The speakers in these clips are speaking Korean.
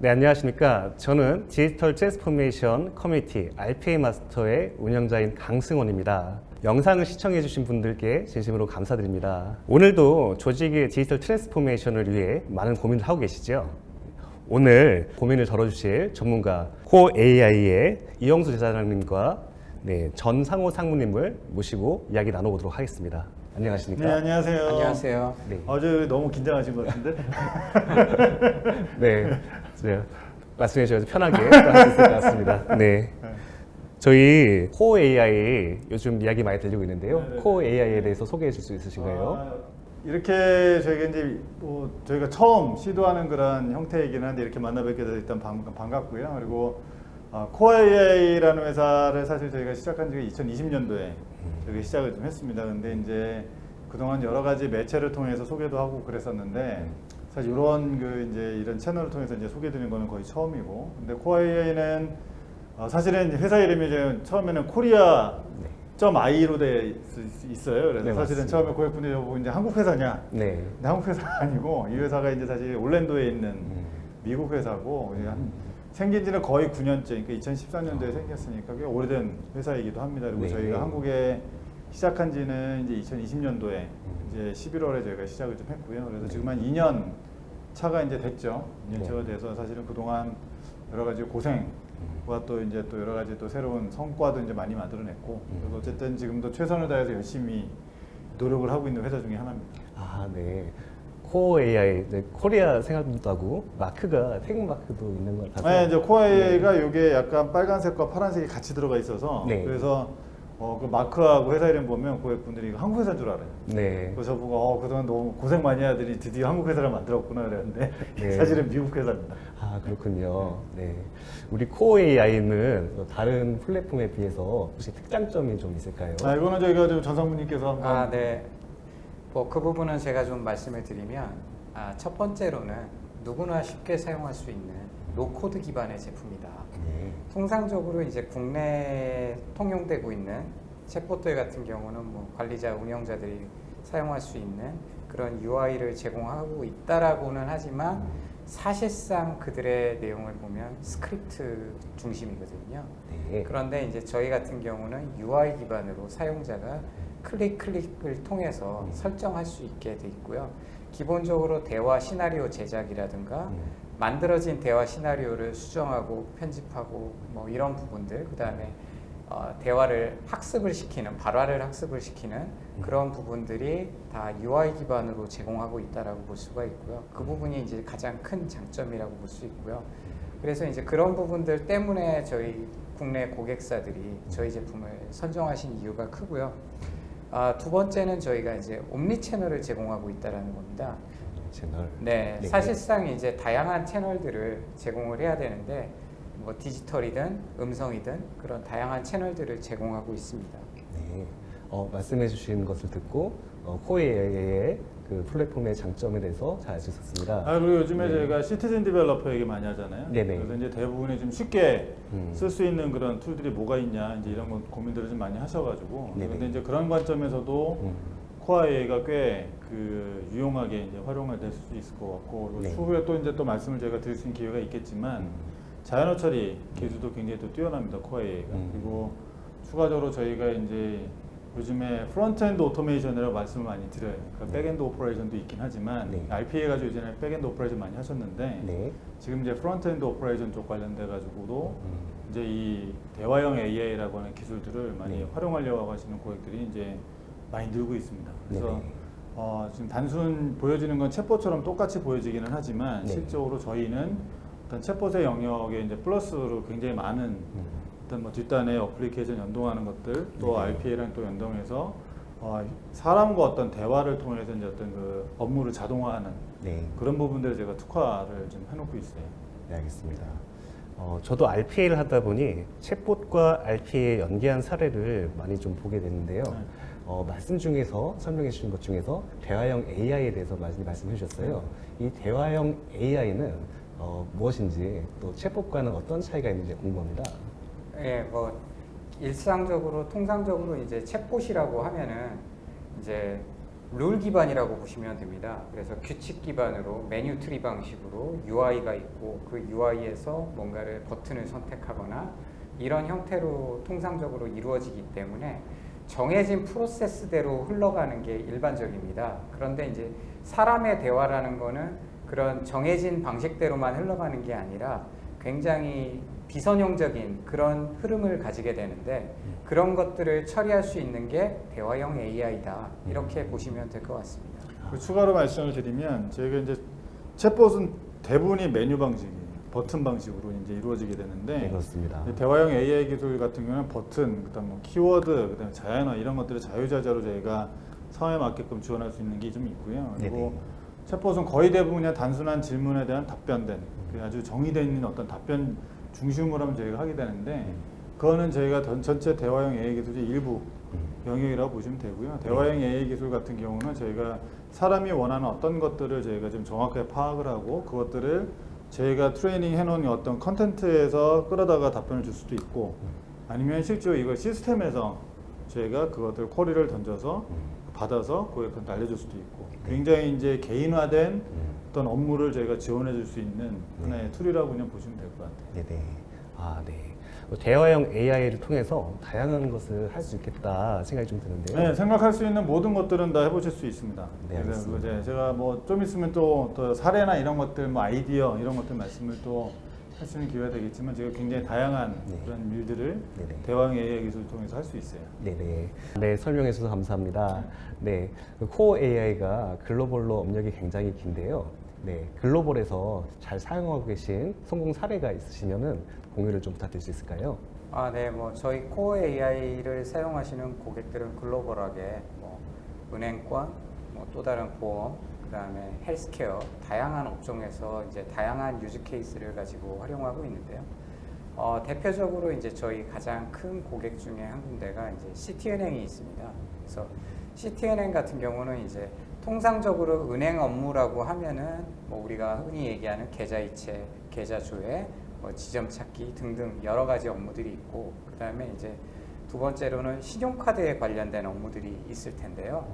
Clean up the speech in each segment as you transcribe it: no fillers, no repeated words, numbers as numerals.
네, 안녕하십니까. 저는 디지털 트랜스포메이션 커뮤니티 RPA 마스터의 운영자인 강승원입니다. 영상을 시청해주신 분들께 진심으로 감사드립니다. 오늘도 조직의 디지털 트랜스포메이션을 위해 많은 고민을 하고 계시죠? 오늘 고민을 덜어주실 전문가 코어 AI의 이영수 제자장님과 전상호 상무님을 모시고 이야기 나눠보도록 하겠습니다. 안녕하십니까? 네, 안녕하세요. 안녕하세요. 네. 어제 너무 긴장하신 것 같은데? 네, 말씀해 주셔서 편하게 할 수 있을 것 같습니다. 네. 저희 코어 AI 요즘 이야기 많이 들리고 있는데요. 네네. 코어 AI에 대해서 소개해 줄 수 있으신가요? 이렇게 저희가 이제 저희가 처음 시도하는 그런 형태이긴 한데 이렇게 만나 뵙게 돼서 일단 반갑고요. 그리고 코어 AI라는 회사를 사실 저희가 시작한 지가 2020년도에 저희가 시작을 좀 했습니다. 근데 이제 그동안 여러 가지 매체를 통해서 소개도 하고 그랬었는데 사실 이런 채널을 통해서 이제 소개드리는 거는 거의 처음이고, 근데 코어 AI는 사실은 회사 이름이 이제 처음에는 코리아.i로 돼 있어요. 그래서 네, 사실은 맞습니다. 처음에 고객분들이 보고 이제 한국 회사냐? 네. 근데 한국 회사가 아니고 이 회사가 이제 사실 올랜도에 있는 미국 회사고 생긴 지는 거의 9년째, 그러니까 2014년도에 생겼으니까 꽤 오래된 회사이기도 합니다. 그리고 네. 저희가 한국에 시작한 지는 이제 2020년도에 이제 11월에 저희가 시작을 좀 했고요. 그래서 지금 한 2년 차가 이제 됐죠. 2년 차가 돼서 사실은 그동안 여러 가지 고생과 또 이제 또 여러 가지 또 새로운 성과도 이제 많이 만들어냈고, 그래서 어쨌든 지금도 최선을 다해서 열심히 노력을 하고 있는 회사 중에 하나입니다. 아, 네. 코어 AI, 코리아 생각도 하고 마크가 태국 마크도 있는 것 같아서. 네, 이제 코어 AI가 이게 약간 빨간색과 파란색이 같이 들어가 있어서 네. 그래서 그 마크하고 회사 이름 보면 고객분들이 이거 한국 회사인 줄 알아요. 네. 그래서 저보고 그동안 너무 고생 많이 하더니 드디어 한국 회사를 만들었구나 그랬는데 네. 사실은 미국 회사입니다. 아, 그렇군요. 네. 우리 코어 AI는 다른 플랫폼에 비해서 혹시 특장점이 좀 있을까요? 이거는 저희가 좀 전상무님께서 한번 네. 그 부분은 제가 좀 말씀을 드리면, 첫 번째로는 누구나 쉽게 사용할 수 있는 노코드 기반의 제품이다. 네. 통상적으로 이제 국내에 통용되고 있는 챗봇들 같은 경우는 관리자, 운영자들이 사용할 수 있는 그런 UI를 제공하고 있다라고는 하지만 사실상 그들의 내용을 보면 스크립트 중심이거든요. 네. 그런데 이제 저희 같은 경우는 UI 기반으로 사용자가 클릭을 통해서 설정할 수 있게 돼 있고요. 기본적으로 대화 시나리오 제작이라든가 만들어진 대화 시나리오를 수정하고 편집하고 이런 부분들, 그 다음에 대화를 학습을 시키는, 발화를 학습을 시키는 그런 부분들이 다 UI 기반으로 제공하고 있다라고 볼 수가 있고요. 그 부분이 이제 가장 큰 장점이라고 볼 수 있고요. 그래서 이제 그런 부분들 때문에 저희 국내 고객사들이 저희 제품을 선정하신 이유가 크고요. 두 번째는 저희가 이제 옴니 채널을 제공하고 있다라는 겁니다. 채널. 네, 네. 사실상 이제 다양한 채널들을 제공을 해야 되는데 디지털이든 음성이든 그런 다양한 채널들을 제공하고 있습니다. 네. 말씀해 주신 것을 듣고 코어 AI의 그 플랫폼의 장점에 대해서 잘 알 수 있었습니다. 그리고 요즘에 네. 저희가 시티즌 디벨로퍼 얘기 많이 하잖아요. 네네. 그래서 이제 대부분이 좀 쉽게 음. 쓸 수 있는 그런 툴들이 뭐가 있냐 이제 이런 고민들을 좀 많이 하셔가지고, 네네. 근데 이제 그런 관점에서도 코어 AI가 꽤 유용하게 이제 활용이 될 수 있을 것 같고, 그리고 네. 추후에 또 이제 또 말씀을 저희가 드릴 수 있는 기회가 있겠지만 자연어 처리 기술도 굉장히 또 뛰어납니다, 코어 AI가. 그리고 추가적으로 저희가 이제 요즘에 프론트엔드 오토메이션이라고 말씀을 많이 드려요. 그러니까 백엔드 오퍼레이션도 있긴 하지만 네. RPA 가지고 예전에 백엔드 오퍼레이션 많이 하셨는데 네. 지금 이제 프론트엔드 오퍼레이션 쪽 관련돼 가지고도 이제 이 대화형 AI라고 하는 기술들을 많이 네. 활용하려고 하시는 고객들이 이제 많이 늘고 있습니다. 그래서 네네. 지금 단순 보여지는 건 챗봇처럼 똑같이 보여지기는 하지만 네. 실적으로 저희는 어떤 챗봇의 영역에 이제 플러스로 굉장히 많은 어떤 뒷단에 어플리케이션 연동하는 것들, 또 네. RPA랑 또 연동해서 사람과 어떤 대화를 통해서 이제 어떤 그 업무를 자동화하는 네. 그런 부분들을 제가 특화를 좀 해놓고 있어요. 네, 알겠습니다. 저도 RPA를 하다 보니 챗봇과 RPA 연계한 사례를 많이 좀 보게 되는데요. 말씀 중에서 설명해 주신 것 중에서 대화형 AI에 대해서 많이 말씀해 주셨어요. 이 대화형 AI는 무엇인지 또 챗봇과는 어떤 차이가 있는지 궁금합니다. 예, 통상적으로 이제 챗봇이라고 하면은 이제 룰 기반이라고 보시면 됩니다. 그래서 규칙 기반으로 메뉴 트리 방식으로 UI가 있고 그 UI에서 뭔가를 버튼을 선택하거나 이런 형태로 통상적으로 이루어지기 때문에 정해진 프로세스대로 흘러가는 게 일반적입니다. 그런데 이제 사람의 대화라는 거는 그런 정해진 방식대로만 흘러가는 게 아니라 굉장히 비선형적인 그런 흐름을 가지게 되는데 그런 것들을 처리할 수 있는 게 대화형 AI다. 이렇게 보시면 될 것 같습니다. 그 추가로 말씀을 드리면 저희가 이제 챗봇은 대부분이 메뉴 방식이 버튼 방식으로 이제 이루어지게 되는데 네, 그렇습니다. 대화형 AI 기술 같은 경우는 버튼, 그다음 뭐 키워드, 그다음 자연어 이런 것들을 자유자재로 저희가 상황에 맞게끔 지원할 수 있는 게 좀 있고요. 그리고 챗봇은 거의 대부분 그냥 단순한 질문에 대한 답변된 아주 정의되어 있는 어떤 답변 중심으로 하면 저희가 하게 되는데 그거는 저희가 전체 대화형 AI 기술의 일부 영역이라고 보시면 되고요. 대화형 AI 기술 같은 경우는 저희가 사람이 원하는 어떤 것들을 저희가 좀 정확하게 파악을 하고 그것들을 저희가 트레이닝 해놓은 어떤 컨텐츠에서 끌어다가 답변을 줄 수도 있고 아니면 실제로 이걸 시스템에서 저희가 그것들 쿼리를 던져서 받아서 고객한테 알려줄 수도 있고 굉장히 이제 개인화된 어떤 업무를 저희가 지원해 줄 수 있는 하나의 툴이라고 그냥 보시면 될 것 같아요. 네네. 아, 네. 대화형 AI를 통해서 다양한 것을 할 수 있겠다 생각이 좀 드는데요. 네, 생각할 수 있는 모든 것들은 다 해보실 수 있습니다. 네, 그래서 알겠습니다. 이제 제가 뭐 좀 있으면 또 사례나 이런 것들, 뭐 아이디어 이런 것들 말씀을 또 할 수 있는 기회가 되겠지만 제가 굉장히 다양한 네. 그런 일들을 네네. 대화형 AI 기술을 통해서 할 수 있어요. 네네. 네, 설명해 주셔서 감사합니다. 네, 그 코어 AI가 글로벌로 업력이 굉장히 긴데요. 네, 글로벌에서 잘 사용하고 계신 성공 사례가 있으시면은 공유를 좀 부탁드릴 수 있을까요? 아, 네, 뭐 저희 코어 AI를 사용하시는 고객들은 글로벌하게 뭐 은행권, 뭐 또 다른 보험, 그다음에 헬스케어 다양한 업종에서 이제 다양한 유즈 케이스를 가지고 활용하고 있는데요. 대표적으로 이제 저희 가장 큰 고객 중에 한 군데가 이제 시티은행이 있습니다. 그래서 시티은행 같은 경우는 이제 통상적으로 은행 업무라고 하면은 뭐 우리가 흔히 얘기하는 계좌이체, 계좌조회, 뭐 지점 찾기 등등 여러 가지 업무들이 있고 그다음에 이제 두 번째로는 신용카드에 관련된 업무들이 있을 텐데요.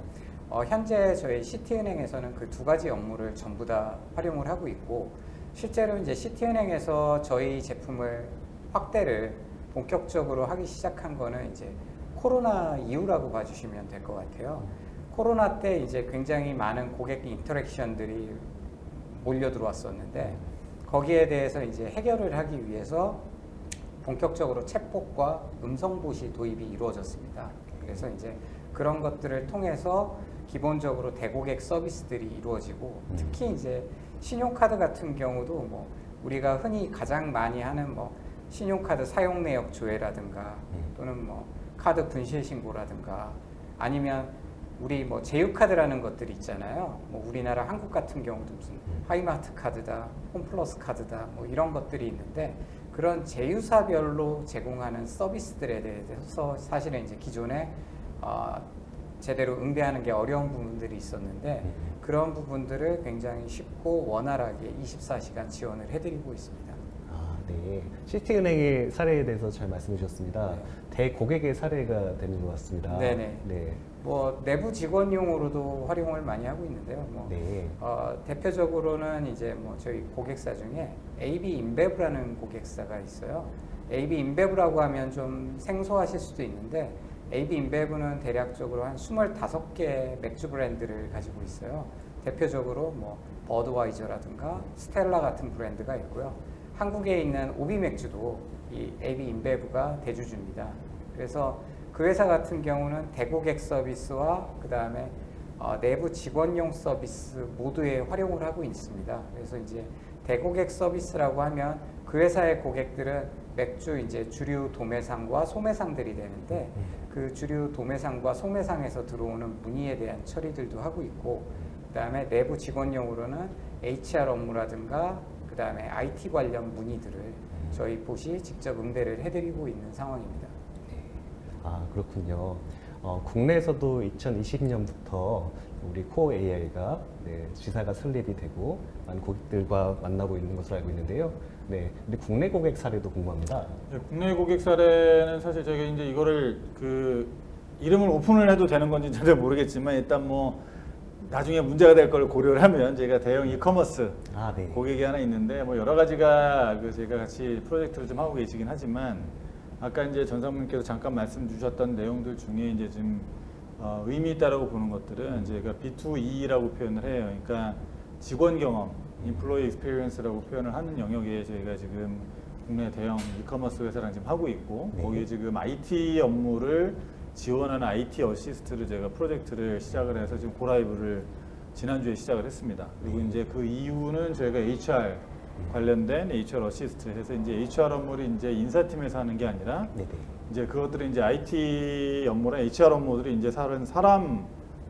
현재 저희 시티은행에서는 그 두 가지 업무를 전부 다 활용을 하고 있고 실제로 이제 시티은행에서 저희 제품을 확대를 본격적으로 하기 시작한 거는 이제 코로나 이후라고 봐주시면 될 것 같아요. 코로나 때 이제 굉장히 많은 고객 인터랙션들이 몰려 들어왔었는데 거기에 대해서 이제 해결을 하기 위해서 본격적으로 챗봇과 음성봇이 도입이 이루어졌습니다. 그래서 이제 그런 것들을 통해서 기본적으로 대고객 서비스들이 이루어지고 특히 이제 신용카드 같은 경우도 뭐 우리가 흔히 가장 많이 하는 뭐 신용카드 사용 내역 조회라든가 또는 뭐 카드 분실 신고라든가 아니면 우리 뭐 제휴카드라는 것들이 있잖아요. 뭐 우리나라 한국 같은 경우도 무슨 하이마트 카드다, 홈플러스 카드다, 뭐 이런 것들이 있는데 그런 제휴사별로 제공하는 서비스들에 대해서 사실은 이제 기존에 제대로 응대하는 게 어려운 부분들이 있었는데 그런 부분들을 굉장히 쉽고 원활하게 24시간 지원을 해드리고 있습니다. 아, 네. 시티은행의 사례에 대해서 잘 말씀해 주셨습니다. 네. 대고객의 사례가 되는 것 같습니다. 네네. 네. 뭐 내부 직원용으로도 활용을 많이 하고 있는데요. 뭐 네. 대표적으로는 이제 뭐 저희 고객사 중에 AB 인베브라는 고객사가 있어요. AB 인베브라고 하면 좀 생소하실 수도 있는데 AB 인베브는 대략적으로 한 25개 맥주 브랜드를 가지고 있어요. 대표적으로 뭐 버드와이저라든가 스텔라 같은 브랜드가 있고요. 한국에 있는 오비 맥주도 이 AB 인베브가 대주주입니다. 그래서 그 회사 같은 경우는 대고객 서비스와 그 다음에 내부 직원용 서비스 모두에 활용을 하고 있습니다. 그래서 이제 대고객 서비스라고 하면 그 회사의 고객들은 맥주 이제 주류 도매상과 소매상들이 되는데 그 주류 도매상과 소매상에서 들어오는 문의에 대한 처리들도 하고 있고 그다음에 내부 직원용으로는 HR 업무라든가 그다음에 IT 관련 문의들을 저희 봇이 직접 응대를 해드리고 있는 상황입니다. 아, 그렇군요. 국내에서도 2020년부터 우리 코어 AI가 지사가 설립이 되고 많은 고객들과 만나고 있는 것으로 알고 있는데요. 네, 근데 국내 고객 사례도 궁금합니다. 네, 국내 고객 사례는 사실 저희가 이제 이거를 그 이름을 오픈을 해도 되는 건지 잘 모르겠지만 일단 뭐 나중에 문제가 될 걸 고려를 하면 제가 대형 이커머스 아, 네. 고객이 하나 있는데 뭐 여러 가지가 그 제가 같이 프로젝트를 좀 하고 계시긴 하지만 아까 이제 전 사모님께서 잠깐 말씀 주셨던 내용들 중에 이제 좀 의미 있다라고 보는 것들은 제가 B2E라고 표현을 해요. 그러니까 직원 경험, Employee Experience라고 표현을 하는 영역에 저희가 지금 국내 대형 이커머스 회사랑 지금 하고 있고 네. 거기에 지금 IT 업무를 지원하는 IT 어시스트를 제가 프로젝트를 시작을 해서 지금 고라이브를 지난주에 시작을 했습니다. 그리고 이제 그 이유는 저희가 HR 관련된 HR 어시스트 해서 이제 HR 업무를 이제 인사팀에서 하는 게 아니라 네네. 이제 그것들이 이제 IT 업무나 HR 업무들이 이제 사람이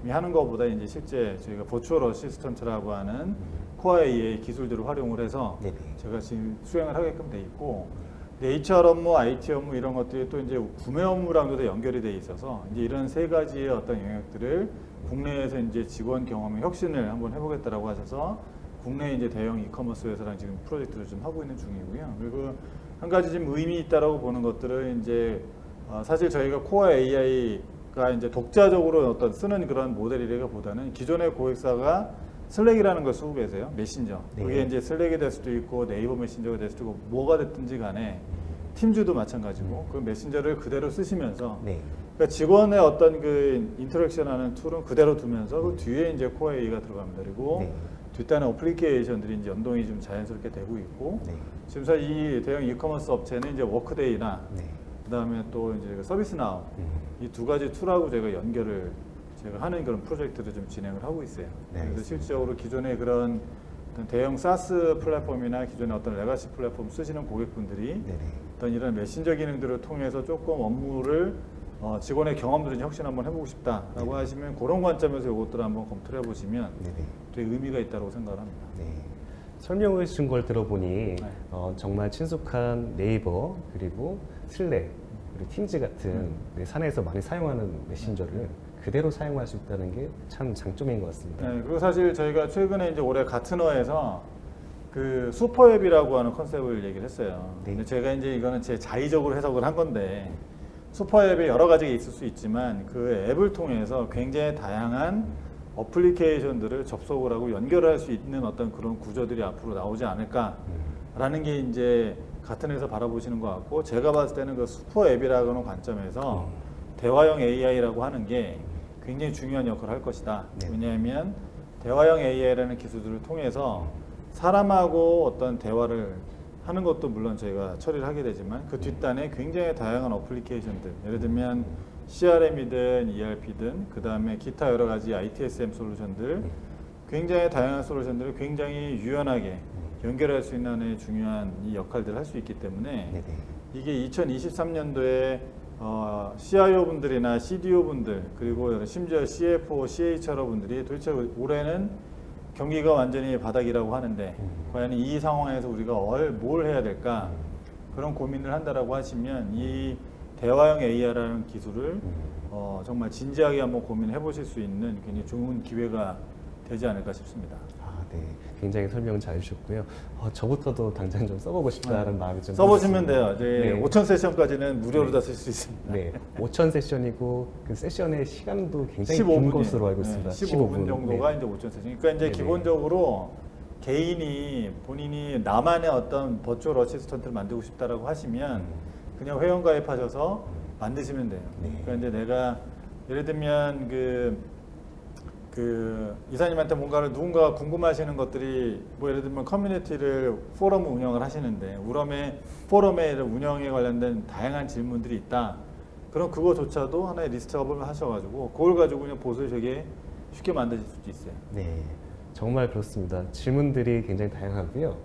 하는 것보다 이제 실제 저희가 버추얼 어시스턴트라고 하는 코어 AI 기술들을 활용을 해서 네네. 제가 지금 수행을 하게끔 돼 있고 근데 HR 업무, IT 업무 이런 것들이 또 이제 구매 업무랑도 다 연결이 돼 있어서 이제 이런 세 가지의 어떤 영역들을 국내에서 이제 직원 경험의 혁신을 한번 해보겠다라고 하셔서 국내 이제 대형 이커머스 회사랑 지금 프로젝트를 좀 하고 있는 중이고요. 그리고 한 가지 좀 의미 있다라고 보는 것들은 이제 사실 저희가 코어 AI가 이제 독자적으로 어떤 쓰는 그런 모델이라기보다는 기존의 고객사가 슬랙이라는 걸 쓰고 계세요. 메신저. 네. 그게 이제 슬랙이 될 수도 있고 네이버 메신저가 될 수도 있고 뭐가 됐든지 간에 팀즈도 마찬가지고 그 메신저를 그대로 쓰시면서 네. 그러니까 직원의 어떤 그 인터랙션하는 툴은 그대로 두면서 그 뒤에 이제 코어 AI가 들어갑니다. 그리고 네. 뒷단의 어플리케이션들이 이제 연동이 좀 자연스럽게 되고 있고 네. 지금 사실 이 대형 이커머스 업체는 이제 워크데이나 네. 그다음에 또 이제 그 서비스나우 이 두 가지 툴하고 제가 연결을 제가 하는 그런 프로젝트를 좀 진행을 하고 있어요. 네, 그래서 알겠습니다. 실질적으로 기존의 그런 어떤 대형 사스 플랫폼이나 기존의 어떤 레가시 플랫폼 쓰시는 고객분들이 네네. 어떤 이런 메신저 기능들을 통해서 조금 업무를 직원의 경험들을 이제 혁신 한번 해보고 싶다라고 하시면 그런 관점에서 이것들을 한번 검토를 해보시면 네네. 되게 의미가 있다고 생각을 합니다. 네. 설명해 주신 걸 들어보니 네. 정말 친숙한 네이버 그리고 슬랙 그리고 팀즈 같은 네, 사내에서 많이 사용하는 메신저를 그대로 사용할 수 있다는 게 참 장점인 것 같습니다. 네, 그리고 사실 저희가 최근에 이제 올해 가트너에서 그 슈퍼앱이라고 하는 컨셉을 얘기를 했어요. 네. 근데 제가 이제 이거는 제 자의적으로 해석을 한 건데 슈퍼앱이 여러 가지가 있을 수 있지만 그 앱을 통해서 굉장히 다양한 어플리케이션들을 접속을 하고 연결할 수 있는 어떤 그런 구조들이 앞으로 나오지 않을까라는 게 이제 가트너에서 바라보시는 것 같고 제가 봤을 때는 그 슈퍼앱이라고 하는 관점에서 대화형 AI라고 하는 게 굉장히 중요한 역할을 할 것이다. 네. 왜냐하면 대화형 AI라는 기술들을 통해서 사람하고 어떤 대화를 하는 것도 물론 저희가 처리를 하게 되지만 그 뒷단에 굉장히 다양한 어플리케이션들 예를 들면 CRM이든 ERP든 그 다음에 기타 여러 가지 ITSM 솔루션들 굉장히 다양한 솔루션들을 굉장히 유연하게 연결할 수 있는 하나의 중요한 이 역할들을 할 수 있기 때문에 네네. 이게 2023년도에 CIO 분들이나 CDO 분들 그리고 심지어 CFO, CHRO 분들이 도대체 올해는 경기가 완전히 바닥이라고 하는데 과연 이 상황에서 우리가 뭘 해야 될까 그런 고민을 한다라고 하시면 이 대화형 AI라는 기술을 정말 진지하게 한번 고민해 보실 수 있는 굉장히 좋은 기회가 되지 않을까 싶습니다. 아, 네. 굉장히 설명 잘 주셨고요. 저부터도 당장 좀 써보고 싶다는 마음이 좀 써보시면 들었습니다. 돼요. 네. 5천 세션까지는 무료로 다 쓸 수 있습니다. 네, 5천 세션이고 그 세션의 시간도 굉장히 15분 긴 것으로 알고 있습니다. 15분 정도가 네. 이제 5천 세션. 그러니까 이제 네네. 기본적으로 개인이 본인이 나만의 어떤 버추얼 어시스턴트를 만들고 싶다라고 하시면 그냥 회원 가입하셔서 만드시면 돼요. 네. 그러니까 이제 내가 예를 들면 그 이사님한테 뭔가를 누군가 궁금하시는 것들이 뭐 예를 들면 커뮤니티를 포럼 운영을 하시는데 포럼에 운영에 관련된 다양한 질문들이 있다. 그럼 그거조차도 하나의 리스트 업을 하셔가지고 그걸 가지고 그냥 보수를 되게 쉽게 만드실 수도 있어요. 네, 정말 그렇습니다. 질문들이 굉장히 다양하고요.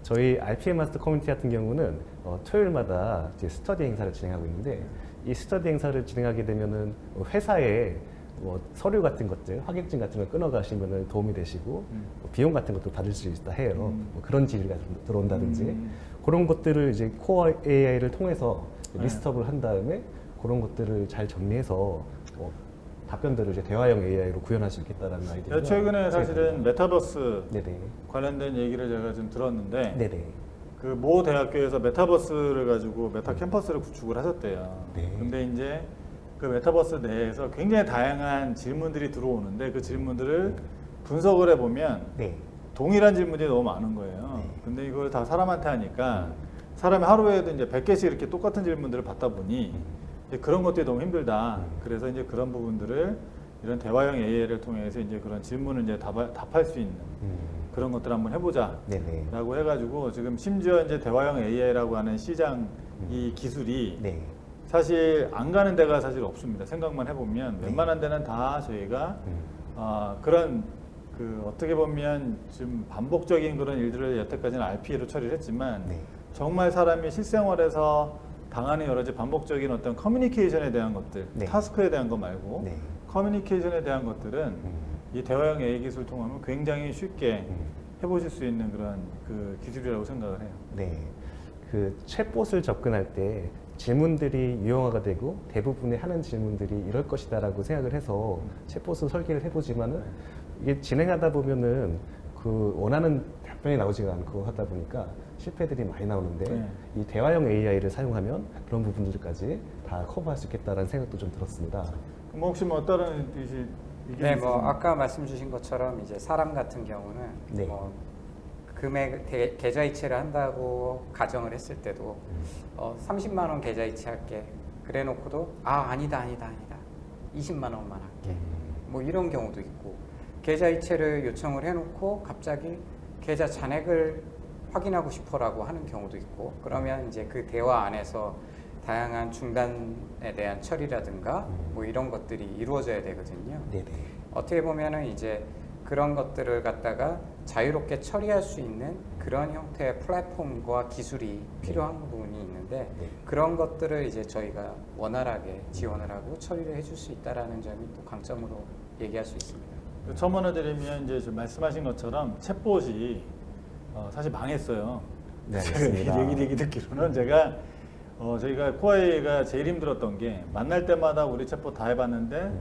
저희 RPA 마스터 커뮤니티 같은 경우는 토요일마다 이제 스터디 행사를 진행하고 있는데 이 스터디 행사를 진행하게 되면은 회사에 서류 같은 것들, 확인증 같은 걸 끊어가시면 도움이 되시고 비용 같은 것도 받을 수 있다 해요. 그런 지위가 들어온다든지 그런 것들을 이제 코어 AI를 통해서 리스트업을 한 다음에 그런 것들을 잘 정리해서 답변들을 이제 대화형 AI로 구현할 수 있겠다라는 아이디어가 최근에 사실은 메타버스 네네. 관련된 얘기를 제가 좀 들었는데 네네. 그 모 대학교에서 메타버스를 가지고 메타 캠퍼스를 구축을 하셨대요. 네. 근데 이제 그 메타버스 내에서 굉장히 다양한 질문들이 들어오는데 그 질문들을 분석을 해보면 네. 동일한 질문이 너무 많은 거예요. 네. 근데 이걸 다 사람한테 하니까 사람이 하루에도 이제 100개씩 이렇게 똑같은 질문들을 받다 보니 이제 그런 것들이 너무 힘들다. 그래서 이제 그런 부분들을 이런 대화형 AI를 통해서 이제 그런 질문을 이제 답할 수 있는 그런 것들을 한번 해보자. 네네. 라고 해가지고 지금 심지어 이제 대화형 AI라고 하는 시장 이 기술이 네. 사실 안 가는 데가 사실 없습니다. 생각만 해보면 네. 웬만한 데는 다 저희가 그런 그 어떻게 보면 좀 반복적인 그런 일들을 여태까지는 RPA로 처리를 했지만 네. 정말 사람이 실생활에서 당하는 여러 가지 반복적인 어떤 커뮤니케이션에 대한 것들, 네. 타스크에 대한 거 말고 네. 커뮤니케이션에 대한 것들은 이 대화형 AI 기술을 통하면 굉장히 쉽게 해보실 수 있는 그런 그 기술이라고 생각을 해요. 네. 그 챗봇을 접근할 때 질문들이 유형화가 되고 대부분의 하는 질문들이 이럴 것이다라고 생각을 해서 챗봇을 설계를 해보지만은 이게 진행하다 보면은 그 원하는 답변이 나오지가 않고 하다 보니까 실패들이 많이 나오는데 네. 이 대화형 AI를 사용하면 그런 부분들까지 다 커버할 수 있겠다라는 생각도 좀 들었습니다. 그럼 혹시 뭐 다른 뜻이 네, 뭐 아까 말씀 주신 것처럼 이제 사람 같은 경우는 네. 뭐 계좌 이체를 한다고 가정을 했을 때도 30만 원 계좌 이체할게 그래놓고도 아니다 20만 원만 할게 뭐 이런 경우도 있고 계좌 이체를 요청을 해놓고 갑자기 계좌 잔액을 확인하고 싶어라고 하는 경우도 있고 그러면 이제 그 대화 안에서 다양한 중단에 대한 처리라든가 뭐 이런 것들이 이루어져야 되거든요. 네네. 어떻게 보면은 이제 그런 것들을 갖다가 자유롭게 처리할 수 있는 그런 형태의 플랫폼과 기술이 필요한 부분이 있는데 그런 것들을 이제 저희가 원활하게 지원을 하고 처리를 해줄 수 있다라는 점이 또 강점으로 얘기할 수 있습니다. 첨언을 드리면 이제 좀 말씀하신 것처럼 챗봇이 사실 망했어요. 네, 알겠습니다. 얘기 듣기로는 제가 저희가 코아이가 제일 힘들었던 게 만날 때마다 우리 챗봇 다 해봤는데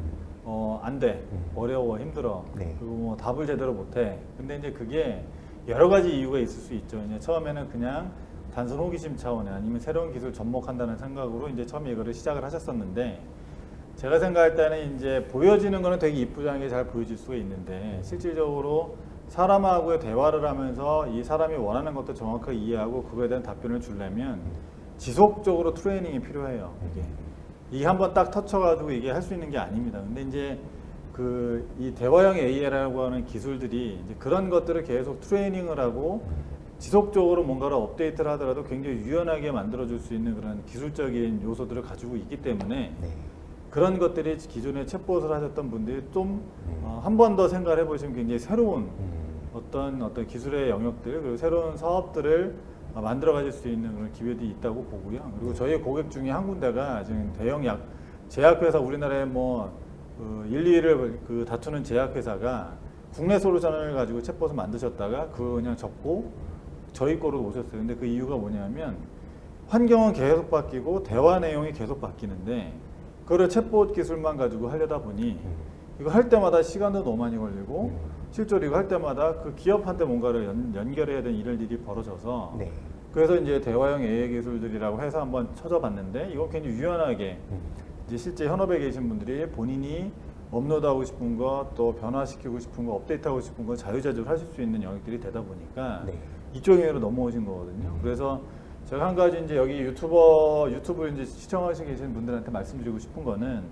안 돼. 어려워. 힘들어. 네. 그리고 뭐 답을 제대로 못해. 근데 이제 그게 여러 가지 이유가 있을 수 있죠. 이제 처음에는 그냥 단순 호기심 차원에 아니면 새로운 기술 접목한다는 생각으로 이제 처음에 이거를 시작을 하셨었는데 제가 생각할 때는 이제 보여지는 거는 되게 이쁘장하게 잘 보여질 수가 있는데 실질적으로 사람하고의 대화를 하면서 이 사람이 원하는 것도 정확하게 이해하고 그거에 대한 답변을 주려면 지속적으로 트레이닝이 필요해요. 이게 한번 딱 터쳐가지고 이게 할 수 있는 게 아닙니다. 근데 이제 이 대화형 AI라고 하는 기술들이 이제 그런 것들을 계속 트레이닝을 하고 지속적으로 뭔가를 업데이트를 하더라도 굉장히 유연하게 만들어줄 수 있는 그런 기술적인 요소들을 가지고 있기 때문에 네. 그런 것들이 기존에 챗봇을 하셨던 분들이 좀 한 번 더 생각을 해보시면 굉장히 새로운 어떤 기술의 영역들 그리고 새로운 사업들을 만들어 가질 수 있는 그런 기회들이 있다고 보고요. 그리고 저희 고객 중에 한 군데가 지금 대형 제약회사 우리나라에 뭐 1, 2위를 다투는 제약회사가 국내 솔루션을 가지고 챗봇을 만드셨다가 그거 그냥 접고 저희 거로 오셨어요. 근데 그 이유가 뭐냐면 환경은 계속 바뀌고 대화 내용이 계속 바뀌는데 그거를 챗봇 기술만 가지고 하려다 보니 이거 할 때마다 시간도 너무 많이 걸리고 실제로 이거 할 때마다 그 기업한테 뭔가를 연결해야 되는 일이 벌어져서 네. 그래서 이제 대화형 AI 기술들이라고 해서 한번 찾아봤는데 이거 굉장히 유연하게 이제 실제 현업에 계신 분들이 본인이 업로드하고 싶은 거 또 변화시키고 싶은 거 업데이트하고 싶은 거 자유자재로 하실 수 있는 영역들이 되다 보니까 네. 이쪽으로 넘어오신 거거든요. 그래서 제가 한 가지 이제 여기 유튜브 이제 시청하시고 계신 분들한테 말씀드리고 싶은 거는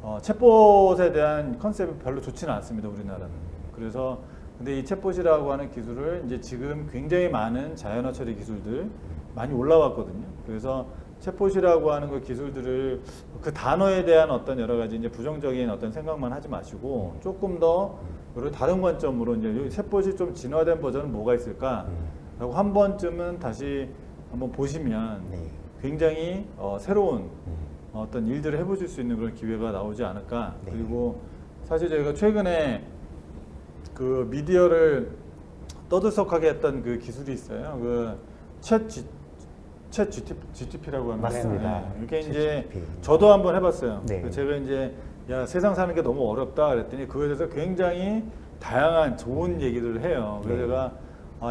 챗봇에 대한 컨셉이 별로 좋지는 않습니다, 우리나라는. 그래서 근데 이 챗봇이라고 하는 기술을 이제 지금 굉장히 많은 자연어 처리 기술들 많이 올라왔거든요. 그래서 챗봇이라고 하는 그 기술들을 그 단어에 대한 어떤 여러 가지 이제 부정적인 어떤 생각만 하지 마시고 조금 더 그리고 다른 관점으로 이제 챗봇이 좀 진화된 버전은 뭐가 있을까라고 한 번쯤은 다시 한번 보시면 네. 굉장히 새로운 어떤 일들을 해보실 수 있는 그런 기회가 나오지 않을까. 네. 그리고 사실 저희가 최근에 그 미디어를 떠들썩하게 했던 그 기술이 있어요. 챗 GTP라고 하는 맞습니다. 이렇게 이제 GTP. 저도 한번 해봤어요. 네. 제가 이제 야 세상 사는 게 너무 어렵다 그랬더니 그거에 대해서 굉장히 다양한 좋은 얘기들을 해요. 그래서 네. 제가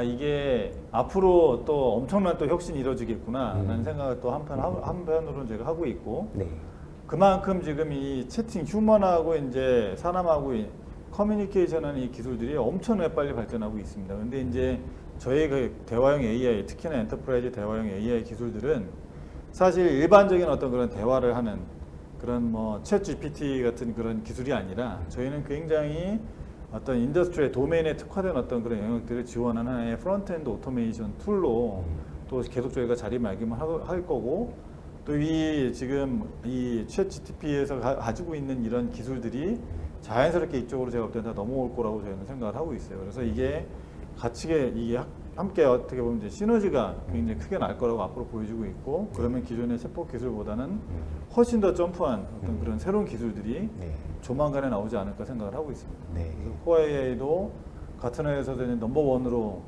이게 앞으로 또 엄청난 또 혁신이 이루어지겠구나 라는 생각을 또 한편으로는 제가 하고 있고 네. 그만큼 지금 이 채팅 휴먼하고 이제 사람하고 커뮤니케이션하는 이 기술들이 엄청나게 빨리 발전하고 있습니다. 근데 이제 저희 그 대화형 AI, 특히나 엔터프라이즈 대화형 AI 기술들은 사실 일반적인 어떤 그런 대화를 하는 그런 뭐 챗 GPT 같은 그런 기술이 아니라 저희는 굉장히 어떤 인더스트리의 도메인에 특화된 어떤 그런 영역들을 지원하는 하나의 프론트엔드 오토메이션 툴로 또 계속 저희가 자리매김을 할 거고, 또 이 지금 이 챗 GPT에서 가지고 있는 이런 기술들이 자연스럽게 이쪽으로 제가 볼 때는 다 넘어올 거라고 저희는 생각을 하고 있어요. 그래서 이게 이게 함께 어떻게 보면 이제 시너지가 굉장히 크게 날 거라고 앞으로 보여지고 있고, 그러면 기존의 챗봇 기술보다는 훨씬 더 점프한 어떤 그런 새로운 기술들이 네. 조만간에 나오지 않을까 생각을 하고 있습니다. 네. 그래서 코어 AI도 가트너에서도 이제 넘버원으로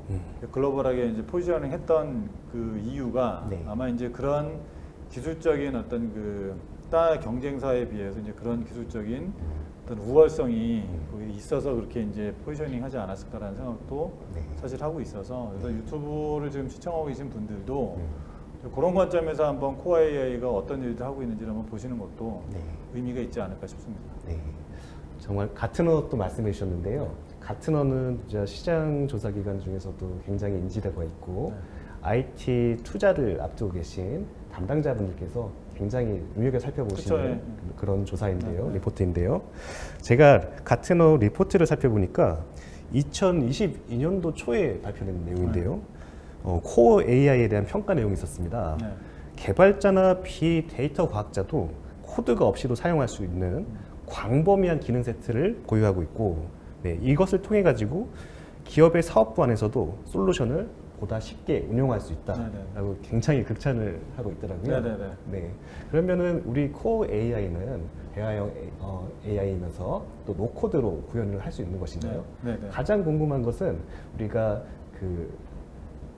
글로벌하게 이제 포지셔닝 했던 그 이유가 네. 아마 이제 그런 기술적인 어떤 그 다른 경쟁사에 비해서 이제 그런 기술적인 어떤 우월성이 거기 있어서 그렇게 이제 포지셔닝 하지 않았을까라는 생각도 네. 사실 하고 있어서, 그래서 유튜브를 지금 시청하고 계신 분들도 그런 관점에서 한번 코어 AI가 어떤 일을 하고 있는지를 한번 보시는 것도 네. 의미가 있지 않을까 싶습니다. 네. 정말 가트너도 말씀해 주셨는데요. 가트너는 이제 시장 조사 기관 중에서도 굉장히 인지도가 있고 IT 투자를 앞두고 계신 담당자분들께서 굉장히 눈여겨 살펴보시는 그쵸, 예. 그런 조사인데요, 네. 리포트인데요. 제가 가트너 리포트를 살펴보니까 2022년도 초에 발표된 내용인데요. 코어 AI에 대한 평가 내용이 있었습니다. 네. 개발자나 비데이터 과학자도 코드가 없이도 사용할 수 있는 광범위한 기능 세트를 보유하고 있고, 네, 이것을 통해 가지고 기업의 사업부 안에서도 솔루션을 보다 쉽게 운용할 수 있다라고 굉장히 극찬을 하고 있더라고요. 네네네. 네, 그러면은 우리 코어 AI는 대화형 AI이면서 또 노코드로 구현을 할 수 있는 것인가요? 네네. 가장 궁금한 것은 우리가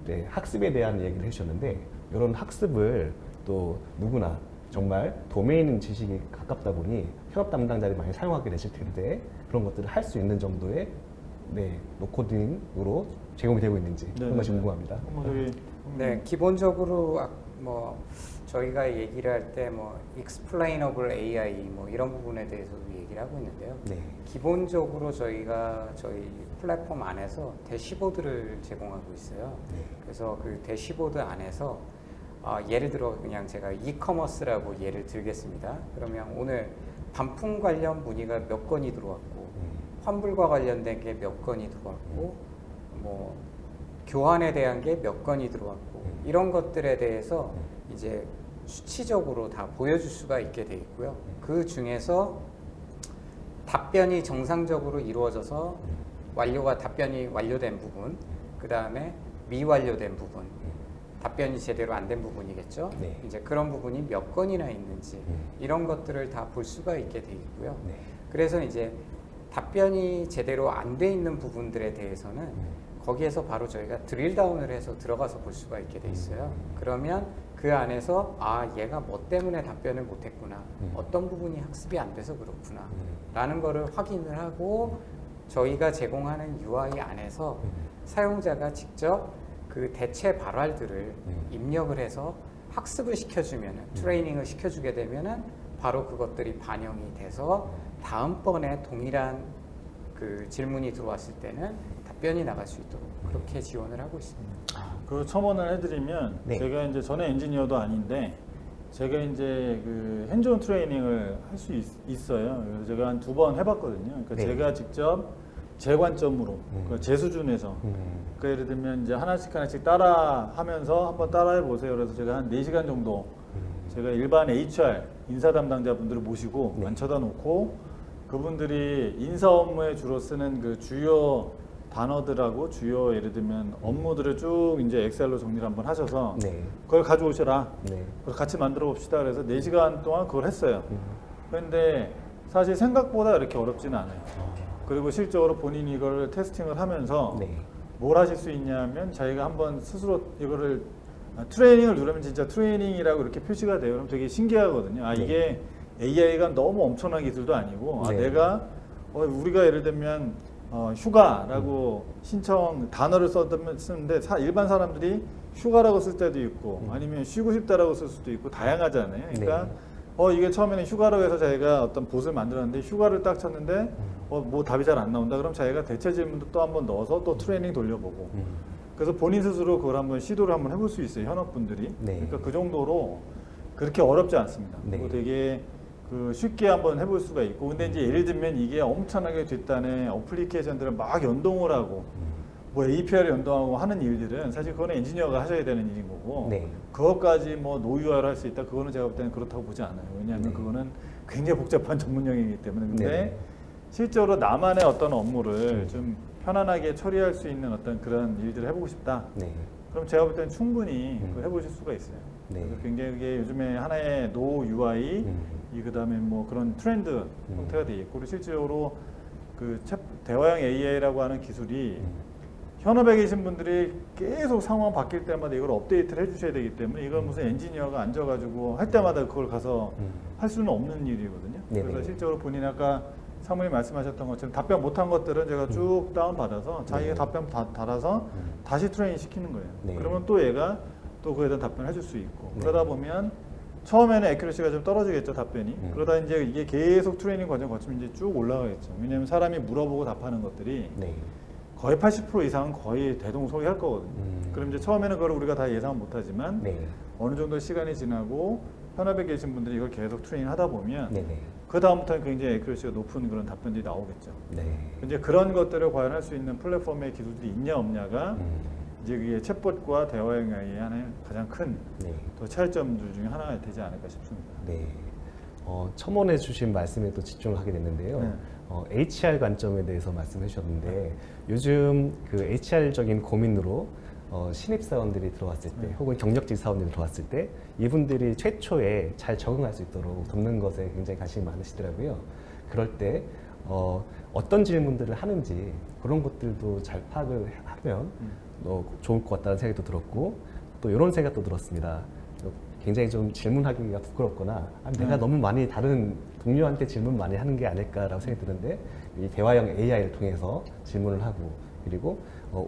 네, 학습에 대한 얘기를 해주셨는데, 이런 학습을 또 누구나 정말 도메인 지식이 가깝다 보니 현업 담당자들이 많이 사용하게 되실 텐데, 그런 것들을 할 수 있는 정도의 네, 노코딩으로 제공이 되고 있는지 그런 것이 궁금합니다. 네, 기본적으로 뭐 저희가 얘기를 할 때 뭐 explainable AI 뭐 이런 부분에 대해서도 얘기를 하고 있는데요. 네. 기본적으로 저희가 저희 플랫폼 안에서 대시보드를 제공하고 있어요. 네. 그래서 그 대시보드 안에서 예를 들어 그냥 제가 이커머스라고 예를 들겠습니다. 그러면 오늘 반품 관련 문의가 몇 건이 들어왔고, 환불과 관련된 게 몇 건이 들어왔고, 뭐 교환에 대한 게 몇 건이 들어왔고, 이런 것들에 대해서 이제 수치적으로 다 보여줄 수가 있게 돼 있고요. 그 중에서 답변이 정상적으로 이루어져서 답변이 완료된 부분, 그 다음에 미완료된 부분, 답변이 제대로 안 된 부분이겠죠. 네. 이제 그런 부분이 몇 건이나 있는지 이런 것들을 다 볼 수가 있게 돼 있고요. 네. 그래서 이제 답변이 제대로 안 돼 있는 부분들에 대해서는 거기에서 바로 저희가 드릴 다운을 해서 들어가서 볼 수가 있게 돼 있어요. 그러면 그 안에서 얘가 뭐 때문에 답변을 못했구나, 어떤 부분이 학습이 안 돼서 그렇구나 라는 거를 확인을 하고, 저희가 제공하는 UI 안에서 사용자가 직접 그 대체 발활들을 입력을 해서 학습을 시켜주면은, 트레이닝을 시켜주게 되면은 바로 그것들이 반영이 돼서 다음번에 동일한 그 질문이 들어왔을 때는 답변이 나갈 수 있도록 그렇게 지원을 하고 있습니다. 그 첨언을 해드리면, 네. 제가 이제 전에 엔지니어도 아닌데 제가 이제 그 핸즈온 트레이닝을 할 수 있어요. 그래서 제가 한 2번 해봤거든요. 그러니까 네. 제가 직접 제 관점으로, 그러니까 제 수준에서, 그러니까 예를 들면 이제 하나씩 따라하면서 한번 따라해 보세요. 그래서 제가 한 4시간 정도 제가 일반 HR 인사 담당자분들을 모시고 네. 앉혀다 놓고, 그분들이 인사 업무에 주로 쓰는 그 주요 단어들하고 주요 예를 들면 업무들을 쭉 이제 엑셀로 정리를 한번 하셔서 네. 그걸 가져오셔라. 네. 그래서 같이 만들어 봅시다. 그래서 4시간 동안 그걸 했어요. 그런데 사실 생각보다 이렇게 어렵지는 않아요. 그리고 실적으로 본인이 이걸 테스팅을 하면서 네. 뭘 하실 수 있냐면, 자기가 한번 스스로 이거를 트레이닝을 누르면 진짜 트레이닝이라고 이렇게 표시가 돼요. 그럼 되게 신기하거든요. 이게 AI가 너무 엄청난 기술도 아니고, 네. 내가 우리가 예를 들면 휴가라고 신청 단어를 쓰는데 일반 사람들이 휴가라고 쓸 때도 있고 아니면 쉬고 싶다라고 쓸 수도 있고 다양하잖아요. 그러니까 이게 처음에는 휴가로 해서 자기가 어떤 봇을 만들었는데 휴가를 딱 쳤는데 뭐 답이 잘 안 나온다. 그럼 자기가 대체 질문도 또 한번 넣어서 또 트레이닝 돌려보고. 그래서 본인 스스로 그걸 한번 시도를 한번 해볼 수 있어요. 현업분들이. 네. 그러니까 그 정도로 그렇게 어렵지 않습니다. 네. 그리고 되게 쉽게 한번 해볼 수가 있고. 근데 이제 예를 들면 이게 엄청나게 뒷단에 어플리케이션들을 막 연동을 하고 뭐 API를 연동하고 하는 일들은 사실 그거는 엔지니어가 하셔야 되는 일인 거고 네. 그것까지 뭐 노유화를 할 수 있다 그거는 제가 볼 때는 그렇다고 보지 않아요. 왜냐하면 네. 그거는 굉장히 복잡한 전문 영역이기 때문에. 근데 네. 실제로 나만의 어떤 업무를 좀 편안하게 처리할 수 있는 어떤 그런 일들을 해보고 싶다. 네. 그럼 제가 볼 때는 충분히 그걸 해보실 수가 있어요. 네. 그래서 굉장히 그게 요즘에 하나의 노 UI 그다음에 뭐 그런 트렌드 형태가 돼 있고, 그리고 실제로 그 대화형 AI라고 하는 기술이 현업에 계신 분들이 계속 상황 바뀔 때마다 이걸 업데이트를 해주셔야 되기 때문에 이건 무슨 엔지니어가 앉아가지고 할 때마다 그걸 가서 할 수는 없는 일이거든요. 네네. 그래서 실제로 본인 아까 사모님 말씀하셨던 것처럼 답변 못한 것들은 제가 쭉 다운받아서 자기가 답변 달아서 다시 트레이닝 시키는 거예요. 네. 그러면 또 얘가 또 그에 대한 답변을 해줄 수 있고. 네. 그러다 보면 처음에는 애큐러시가 좀 떨어지겠죠, 답변이. 그러다 이제 이게 계속 트레이닝 과정 거치면 이제 쭉 올라가겠죠. 왜냐하면 사람이 물어보고 답하는 것들이 네. 거의 80% 이상은 거의 대동소이할 거거든요. 그럼 이제 처음에는 그걸 우리가 다 예상 못하지만 네. 어느 정도 시간이 지나고 현업에 계신 분들이 이걸 계속 트레이닝 하다 보면 네네. 그 다음부터는 굉장히 애큐러시가 높은 그런 답변들이 나오겠죠. 네. 이제 그런 것들을 과연 할 수 있는 플랫폼의 기술들이 있냐 없냐가 이제 그게 챗봇과 대화형 AI의 하나의 가장 큰 네. 또 차이점들 중에 하나가 되지 않을까 싶습니다. 네. 첨언해 주신 말씀에 또 집중을 하게 됐는데요. 네. HR 관점에 대해서 말씀해 주셨는데 요즘 그 HR적인 고민으로 신입사원들이 들어왔을 때 네. 혹은 경력직 사원들이 들어왔을 때 이분들이 최초에 잘 적응할 수 있도록 돕는 것에 굉장히 관심이 많으시더라고요. 그럴 때 어떤 질문들을 하는지 그런 것들도 잘 파악을 하면 좋을 것 같다는 생각도 들었고 또 이런 생각도 들었습니다. 굉장히 좀 질문하기가 부끄럽거나 내가 너무 많이 다른 동료한테 질문 많이 하는 게 아닐까라고 생각이 드는데 이 대화형 AI를 통해서 질문을 하고 그리고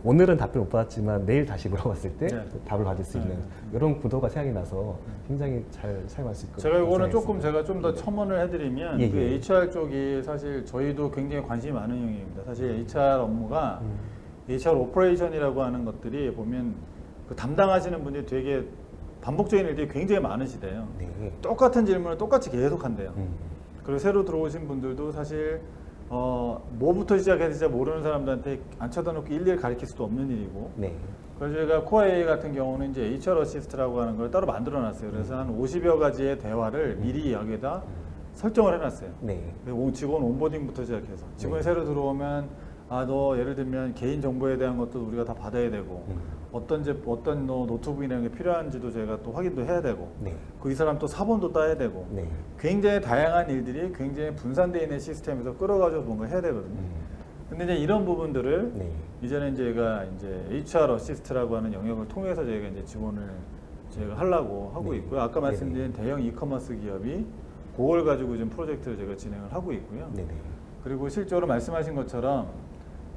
오늘은 답변 못 받았지만 내일 다시 물어봤을 때 네. 답을 받을 수 있는 이런 구도가 생각이 나서 굉장히 잘 사용할 수 있거든요. 제가 이거는 조금 제가 좀 더 첨언을 해드리면 예, 그 예. HR 쪽이 사실 저희도 굉장히 관심이 많은 영역입니다. 사실 HR 업무가 HR 오퍼레이션이라고 하는 것들이 보면 그 담당하시는 분들이 되게 반복적인 일들이 굉장히 많으시대요. 네. 똑같은 질문을 똑같이 계속 한대요. 그리고 새로 들어오신 분들도 사실 뭐부터 시작해야 될지 모르는 사람들한테 앉혀다 놓고 일일이 가르칠 수도 없는 일이고. 네. 그래서 저희가 코어 AI 같은 경우는 이제 HR 어시스트라고 하는 걸 따로 만들어 놨어요. 그래서 한 50여 가지의 대화를 미리 여기에다 설정을 해놨어요. 네. 직원 온보딩부터 시작해서 직원이 새로 들어오면 너 예를 들면 개인 정보에 대한 것도 우리가 다 받아야 되고 어떤 노트북이나 게 필요한지도 저희가 또 확인도 해야 되고 네. 그 이 사람 또 사본도 따야 되고 네. 굉장히 다양한 일들이 굉장히 분산되어 있는 시스템에서 끌어가지고 뭔가 해야 되거든요. 근데 이제 이런 부분들을 네. 이제는 저희가 이제 HR 어시스트라고 하는 영역을 통해서 저희가 이제 지원을 저희가 하려고 하고 네. 있고요. 아까 말씀드린 대형 이커머스 기업이 그걸 가지고 지금 프로젝트를 제가 진행을 하고 있고요. 네네. 그리고 실제로 말씀하신 것처럼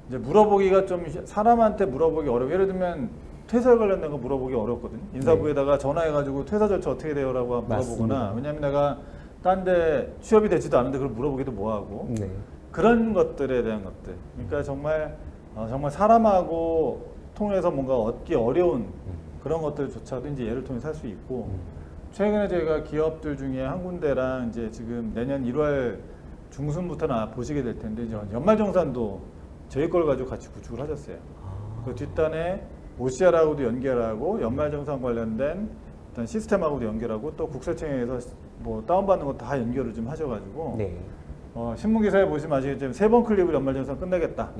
이제 물어보기가 좀 사람한테 물어보기 어려워. 예를 들면 퇴사에 관련된 거 물어보기 어렵거든요. 인사부에다가 전화해가지고 퇴사 절차 어떻게 돼요라고 물어보거나 맞습니다. 왜냐하면 내가 딴 데 취업이 되지도 않은데 그걸 물어보기도 뭐하고 네. 그런 것들에 대한 것들. 그러니까 정말 사람하고 통해서 뭔가 얻기 어려운 그런 것들조차도 이제 얘를 통해서 할 수 있고 최근에 저희가 기업들 중에 한 군데랑 이제 지금 내년 1월 중순부터나 보시게 될 텐데 이제 연말정산도 저희 걸 가지고 같이 구축을 하셨어요. 그 뒷단에 OCR하고도 연결하고 연말정산 관련된 어떤 시스템하고도 연결하고 또 국세청에서 뭐 다운받는 거 다 연결을 좀 하셔가지고 네. 신문기사에 보시면 아시겠지만 3번 클릭으로 연말정산 끝내겠다.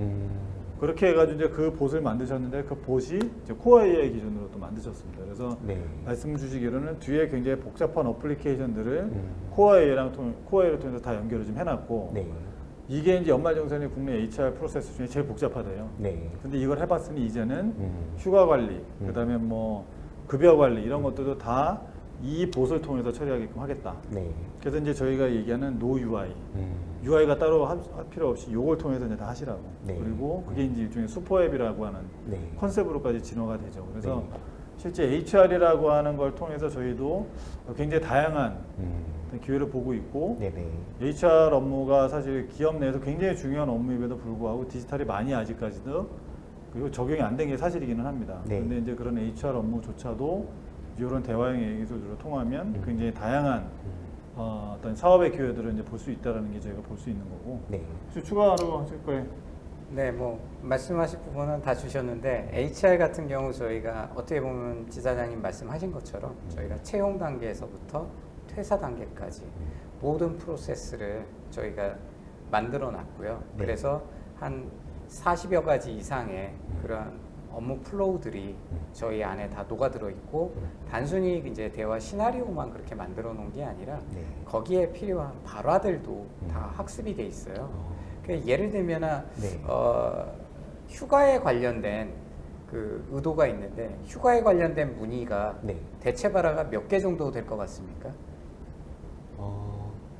그렇게 해가지고 이제 그 봇을 만드셨는데 그 봇이 이제 코어 AI 기준으로 또 만드셨습니다. 그래서 네. 말씀 주시기로는 뒤에 굉장히 복잡한 어플리케이션들을 코어 AI를 통해서 다 연결을 좀 해놨고 네. 이게 이제 연말정산이 국내 HR 프로세스 중에 제일 복잡하대요. 네. 근데 이걸 해봤으니 이제는 휴가 관리, 그다음에 뭐 급여 관리 이런 것들도 다 이 봇을 통해서 처리하게끔 하겠다. 네. 그래서 이제 저희가 얘기하는 노 UI, UI가 따로 할 필요 없이 이걸 통해서 이제 다 하시라고. 네. 그리고 그게 이제 일종의 슈퍼앱이라고 하는 네. 컨셉으로까지 진화가 되죠. 그래서 네. 실제 HR이라고 하는 걸 통해서 저희도 굉장히 다양한 어떤 기회를 보고 있고 네네. HR 업무가 사실 기업 내에서 굉장히 중요한 업무임에도 불구하고 디지털이 많이 아직까지도 그리고 적용이 안 된 게 사실이기는 합니다. 네. 그런데 이제 그런 HR 업무조차도 이런 대화형 얘기 기술로 통하면 굉장히 다양한 어떤 사업의 기회들을 이제 볼 수 있다라는 게 저희가 볼 수 있는 거고. 네. 혹시 추가로 하실 거예요? 네, 뭐 말씀하실 부분은 다 주셨는데 HR 같은 경우 저희가 어떻게 보면 지사장님 말씀하신 것처럼 저희가 채용 단계에서부터 퇴사 단계까지 모든 프로세스를 저희가 만들어 놨고요. 네. 그래서 한 40여 가지 이상의 그런 업무 플로우들이 저희 안에 다 녹아들어 있고 단순히 이제 대화 시나리오만 그렇게 만들어 놓은 게 아니라 네. 거기에 필요한 발화들도 다 학습이 돼 있어요. 예를 들면 네. 휴가에 관련된 그 의도가 있는데 휴가에 관련된 문의가 네. 대체 발화가 몇 개 정도 될 것 같습니까?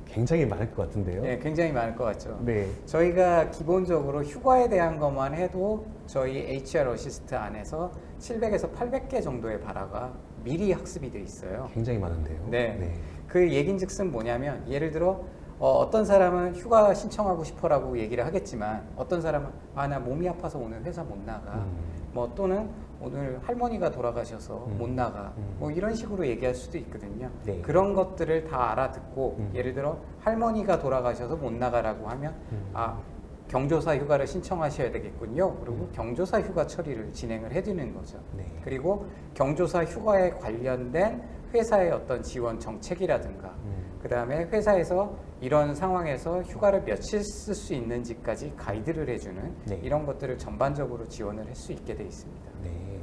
굉장히 많을 것 같은데요. 네, 굉장히 많을 것 같죠. 네. 저희가 기본적으로 휴가에 대한 것만 해도 저희 HR 어시스트 안에서 700에서 800개 정도의 발화가 미리 학습이 돼 있어요. 굉장히 많은데요. 네. 그 얘긴즉슨 뭐냐면 예를 들어 어떤 사람은 휴가 신청하고 싶어라고 얘기를 하겠지만 어떤 사람은 나 몸이 아파서 오늘 회사 못 나가. 뭐 또는 오늘 할머니가 돌아가셔서 못 나가. 뭐 이런 식으로 얘기할 수도 있거든요. 네. 그런 것들을 다 알아듣고 예를 들어 할머니가 돌아가셔서 못 나가라고 하면 경조사 휴가를 신청하셔야 되겠군요. 그리고 경조사 휴가 처리를 진행을 해드리는 거죠. 네. 그리고 경조사 휴가에 관련된 회사의 어떤 지원 정책이라든가 그 다음에 회사에서 이런 상황에서 휴가를 며칠 쓸 수 있는지까지 가이드를 해주는 네. 이런 것들을 전반적으로 지원을 할 수 있게 돼 있습니다. 네.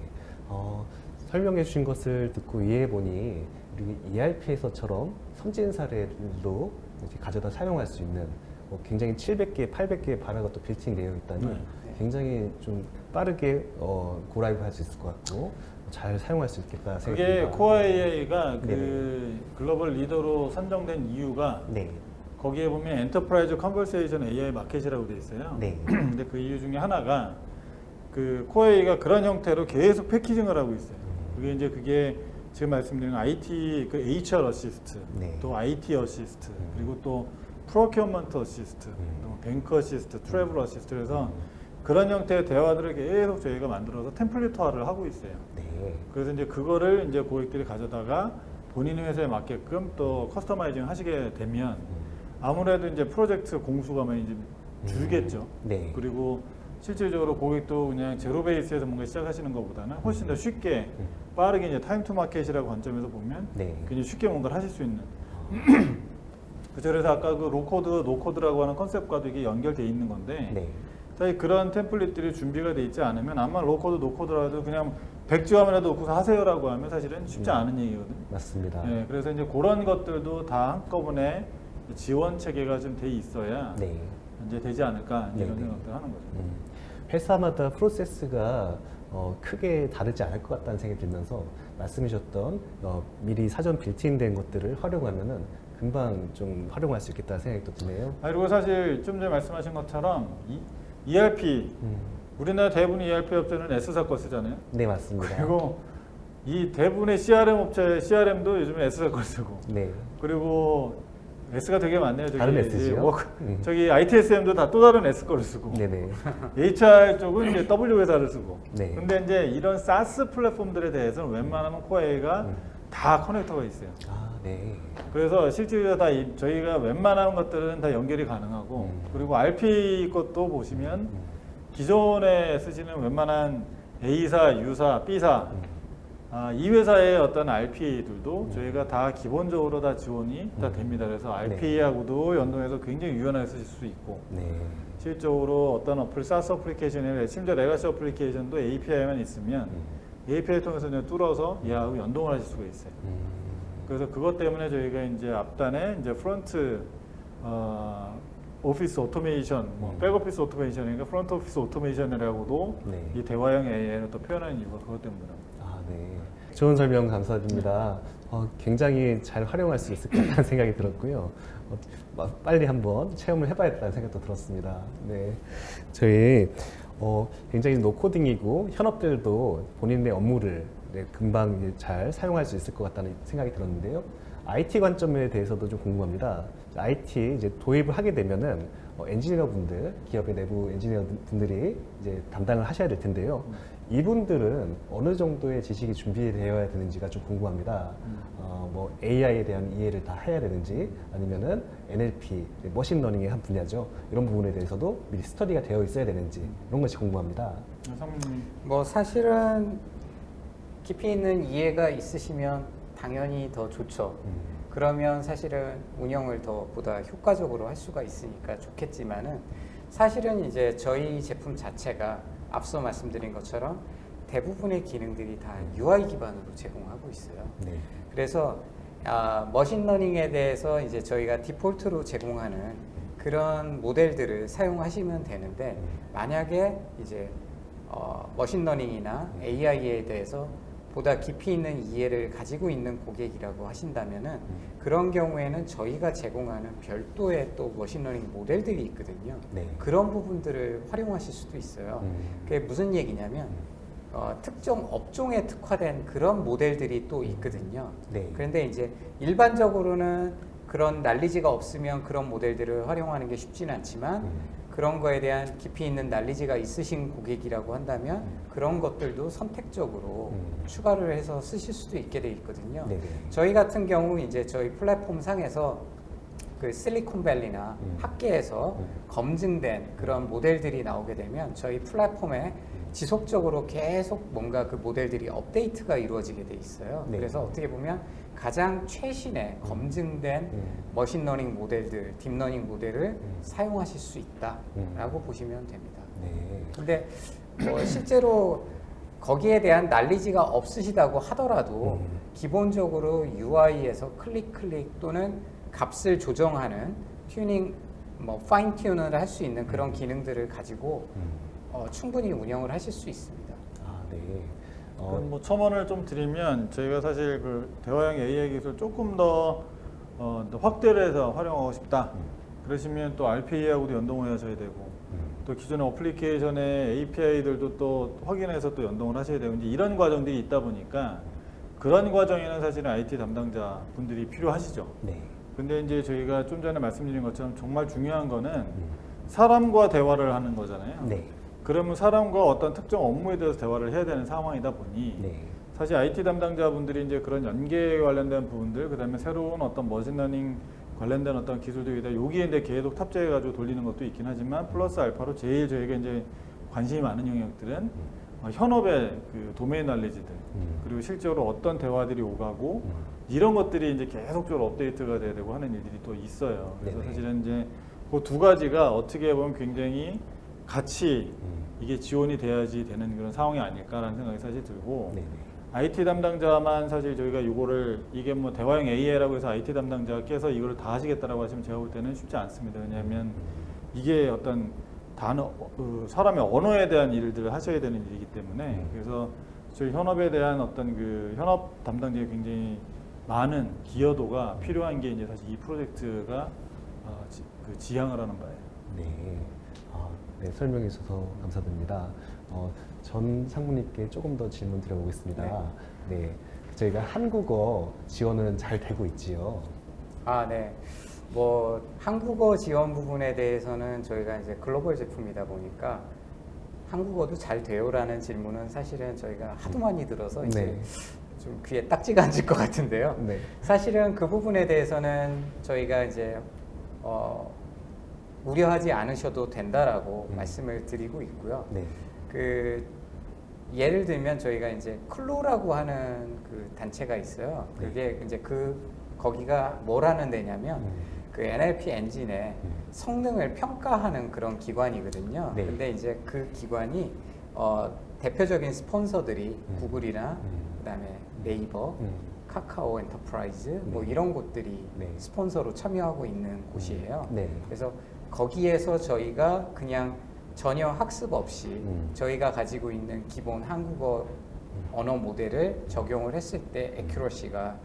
설명해 주신 것을 듣고 이해해 보니 우리 ERP에서처럼 선진 사례들도 이제 가져다 사용할 수 있는 굉장히 700개, 800개의 발화가 또 빌트인 되어 있다니 네. 굉장히 좀 빠르게 고라이브 할 수 있을 것 같고 잘 사용할 수 있겠다 그게 생각합니다. 코어 AI가 그 네네. 글로벌 리더로 선정된 이유가 네. 거기에 보면 엔터프라이즈 컨버세이션 AI 마켓이라고 돼 있어요. 네. 근데 그 이유 중에 하나가 그 코어 AI가 그런 형태로 계속 패키징을 하고 있어요. 그게 지금 말씀드린 IT 그 HR 어시스트, 네. 또 IT 어시스트, 그리고 또 프로큐어먼트 어시스트, 또 뱅크 어시스트, 트래블 어시스트 그래서 그런 형태의 대화들을 계속 저희가 만들어서 템플릿화를 하고 있어요. 네. 그래서 이제 그거를 이제 고객들이 가져다가 본인 회사에 맞게끔 또 커스터마이징 하시게 되면 아무래도 이제 프로젝트 공수가 많이 이제 줄겠죠. 네. 그리고 실질적으로 고객도 그냥 제로 베이스에서 뭔가 시작하시는 것보다는 훨씬 더 쉽게 빠르게 이제 타임 투 마켓이라고 관점에서 보면 네. 굉장히 쉽게 뭔가를 하실 수 있는. 그래서 아까 그 로코드, 노코드라고 하는 컨셉과도 이게 연결돼 있는 건데 네. 사실 그런 템플릿들이 준비가 돼 있지 않으면 아마 로코드, 노코드라도 그냥 100조 화면에도 놓고서 하세요라고 하면 사실은 쉽지 않은 얘기거든요. 맞습니다. 네, 그래서 이제 그런 것들도 다 한꺼번에 지원 체계가 좀 돼 있어야 네. 이제 되지 않을까 이런 네네. 생각들 하는 거죠. 회사마다 프로세스가 크게 다르지 않을 것 같다는 생각이 들면서 말씀해 주셨던 미리 사전 빌트인된 것들을 활용하면은 금방 좀 활용할 수 있겠다는 생각이 또 드네요. 그리고 사실 좀 전에 말씀하신 것처럼 ERP 우리나라 대부분의 ERP 업체는 S사 거 쓰잖아요. 네, 맞습니다. 그리고 이 대부분의 CRM 업체 CRM도 요즘에 S사 걸 쓰고 네. 그리고 S가 되게 많네요. 저기 다른 S지요? 저기 ITSM도 다 또 다른 S 거를 쓰고 네네. HR 쪽은 이제 W 회사를 쓰고. 네. 근데 이제 이런 SaaS 플랫폼들에 대해서는 웬만하면 코어AI가 다 커넥터가 있어요. 아, 네. 그래서 실제로 다 저희가 웬만한 것들은 다 연결이 가능하고 그리고 RP 것도 보시면 기존에 쓰시는 웬만한 A사, U사, B사 이 회사의 어떤 RPA들도 저희가 다 기본적으로 다 지원이 다 됩니다. 그래서 RPA하고도 연동해서 굉장히 유연하게 쓰실 수 있고 네. 실적으로 어떤 어플, SaaS 어플리케이션에 심지어 레가시 어플리케이션도 API만 있으면 API 통해서 그냥 뚫어서 얘하고 연동을 하실 수가 있어요. 그래서 그것 때문에 저희가 이제 앞단에 이제 프론트 오피스 오토메이션, 백오피스 오토메이션이니까 프론트 오피스 오토메이션이라고도 네. 이 대화형 AI를 또 표현하는 이유가 그것 때문입니다. 아, 네. 좋은 설명 감사드립니다. 굉장히 잘 활용할 수 있을 것 같다는 생각이 들었고요. 빨리 한번 체험을 해봐야겠다는 생각도 들었습니다. 네. 저희 굉장히 노코딩이고 현업들도 본인의 업무를 네, 금방 이제 잘 사용할 수 있을 것 같다는 생각이 들었는데요. IT 관점에 대해서도 좀 궁금합니다. IT 이제 도입을 하게 되면은 엔지니어 분들, 기업의 내부 엔지니어 분들이 이제 담당을 하셔야 될 텐데요. 이분들은 어느 정도의 지식이 준비되어야 되는지가 좀 궁금합니다. 뭐 AI에 대한 이해를 다 해야 되는지 아니면은 NLP, 머신러닝의 한 분야죠. 이런 부분에 대해서도 미리 스터디가 되어 있어야 되는지 이런 것이 궁금합니다. 상무님. 뭐 사실은 깊이 있는 이해가 있으시면 당연히 더 좋죠. 그러면 사실은 운영을 더 보다 효과적으로 할 수가 있으니까 좋겠지만은 사실은 이제 저희 제품 자체가 앞서 말씀드린 것처럼 대부분의 기능들이 다 UI 기반으로 제공하고 있어요. 네. 그래서 머신러닝에 대해서 이제 저희가 디폴트로 제공하는 그런 모델들을 사용하시면 되는데 만약에 이제 머신러닝이나 AI에 대해서 보다 깊이 있는 이해를 가지고 있는 고객이라고 하신다면은 그런 경우에는 저희가 제공하는 별도의 또 머신러닝 모델들이 있거든요. 네. 그런 부분들을 활용하실 수도 있어요. 그게 무슨 얘기냐면 특정 업종에 특화된 그런 모델들이 또 있거든요. 네. 그런데 이제 일반적으로는 그런 난리지가 없으면 그런 모델들을 활용하는 게 쉽지는 않지만 그런 거에 대한 깊이 있는 난리지가 있으신 고객이라고 한다면 그런 것들도 선택적으로 추가를 해서 쓰실 수도 있게 돼 있거든요. 네네. 저희 같은 경우 이제 저희 플랫폼 상에서 그 실리콘밸리나 학계에서 검증된 그런 모델들이 나오게 되면 저희 플랫폼에 지속적으로 계속 뭔가 그 모델들이 업데이트가 이루어지게 돼 있어요. 네. 그래서 어떻게 보면 가장 최신의 검증된 머신러닝 모델들, 딥러닝 모델을 사용하실 수 있다라고 보시면 됩니다. 네. 근데 뭐 실제로 거기에 대한 난리지가 없으시다고 하더라도 기본적으로 UI에서 클릭 또는 값을 조정하는 튜닝, 뭐 파인 튜너를 할 수 있는 그런 기능들을 가지고 충분히 운영을 하실 수 있습니다. 아, 네. 그럼 뭐 첨언을 좀 드리면 저희가 사실 그 대화형 AI 기술 조금 더 확대를 해서 활용하고 싶다. 그러시면 또 RPA하고도 연동을 하셔야 되고 또 기존의 어플리케이션의 API들도 또 확인해서 또 연동을 하셔야 되고 이제 이런 과정들이 있다 보니까 그런 과정에는 사실은 IT 담당자 분들이 필요하시죠. 네. 근데 이제 저희가 좀 전에 말씀드린 것처럼 정말 중요한 거는 사람과 대화를 하는 거잖아요. 네. 그러면 사람과 어떤 특정 업무에 대해서 대화를 해야 되는 상황이다 보니 네. 사실 IT 담당자분들이 이제 그런 연계에 관련된 부분들, 그다음에 새로운 어떤 머신러닝 관련된 어떤 기술들이다 여기에 이제 계속 탑재해가지고 돌리는 것도 있긴 하지만 플러스 알파로 제일 저희가 이제 관심이 많은 영역들은 현업의 그 도메인 날리지들 그리고 실제로 어떤 대화들이 오가고 이런 것들이 이제 계속적으로 업데이트가 돼야 되고 하는 일들이 또 있어요. 그래서 네네. 사실은 이제 그 두 가지가 어떻게 보면 굉장히 같이 이게 지원이 돼야지 되는 그런 상황이 아닐까라는 생각이 사실 들고 네네. IT 담당자만 사실 저희가 이거를 이게 뭐 대화형 AI라고 해서 IT 담당자께서 이거를 다 하시겠다라고 하시면 제가 볼 때는 쉽지 않습니다. 왜냐하면 이게 어떤 단어, 사람의 언어에 대한 일들을 하셔야 되는 일이기 때문에 그래서 저희 현업에 대한 어떤 그 현업 담당자의 굉장히 많은 기여도가 필요한 게 이제 사실 이 프로젝트가 그 지향을 하는 바예요. 네. 네, 설명해 주셔서 감사드립니다. 전 상무님께 조금 더 질문 드려보겠습니다. 네. 저희가 한국어 지원은 잘 되고 있지요? 네. 뭐 한국어 지원 부분에 대해서는 저희가 이제 글로벌 제품이다 보니까 한국어도 잘 돼요라는 질문은 사실은 저희가 하도 많이 들어서 이제 네. 좀 귀에 딱지가 앉을 것 같은데요. 네. 사실은 그 부분에 대해서는 저희가 이제 우려하지 않으셔도 된다라고 말씀을 드리고 있고요. 네. 그 예를 들면 저희가 이제 클로라고 하는 그 단체가 있어요. 그게 이제 거기가 뭘 하는 데냐면 그 NLP 엔진의 성능을 평가하는 그런 기관이거든요. 네. 근데 이제 그 기관이 대표적인 스폰서들이 구글이나 그다음에 네이버, 카카오 엔터프라이즈 뭐 이런 곳들이 네. 스폰서로 참여하고 있는 곳이에요. 네. 그래서 거기에서 저희가 그냥 전혀 학습 없이 저희가 가지고 있는 기본 한국어 언어 모델을 적용을 했을 때 애큐러시가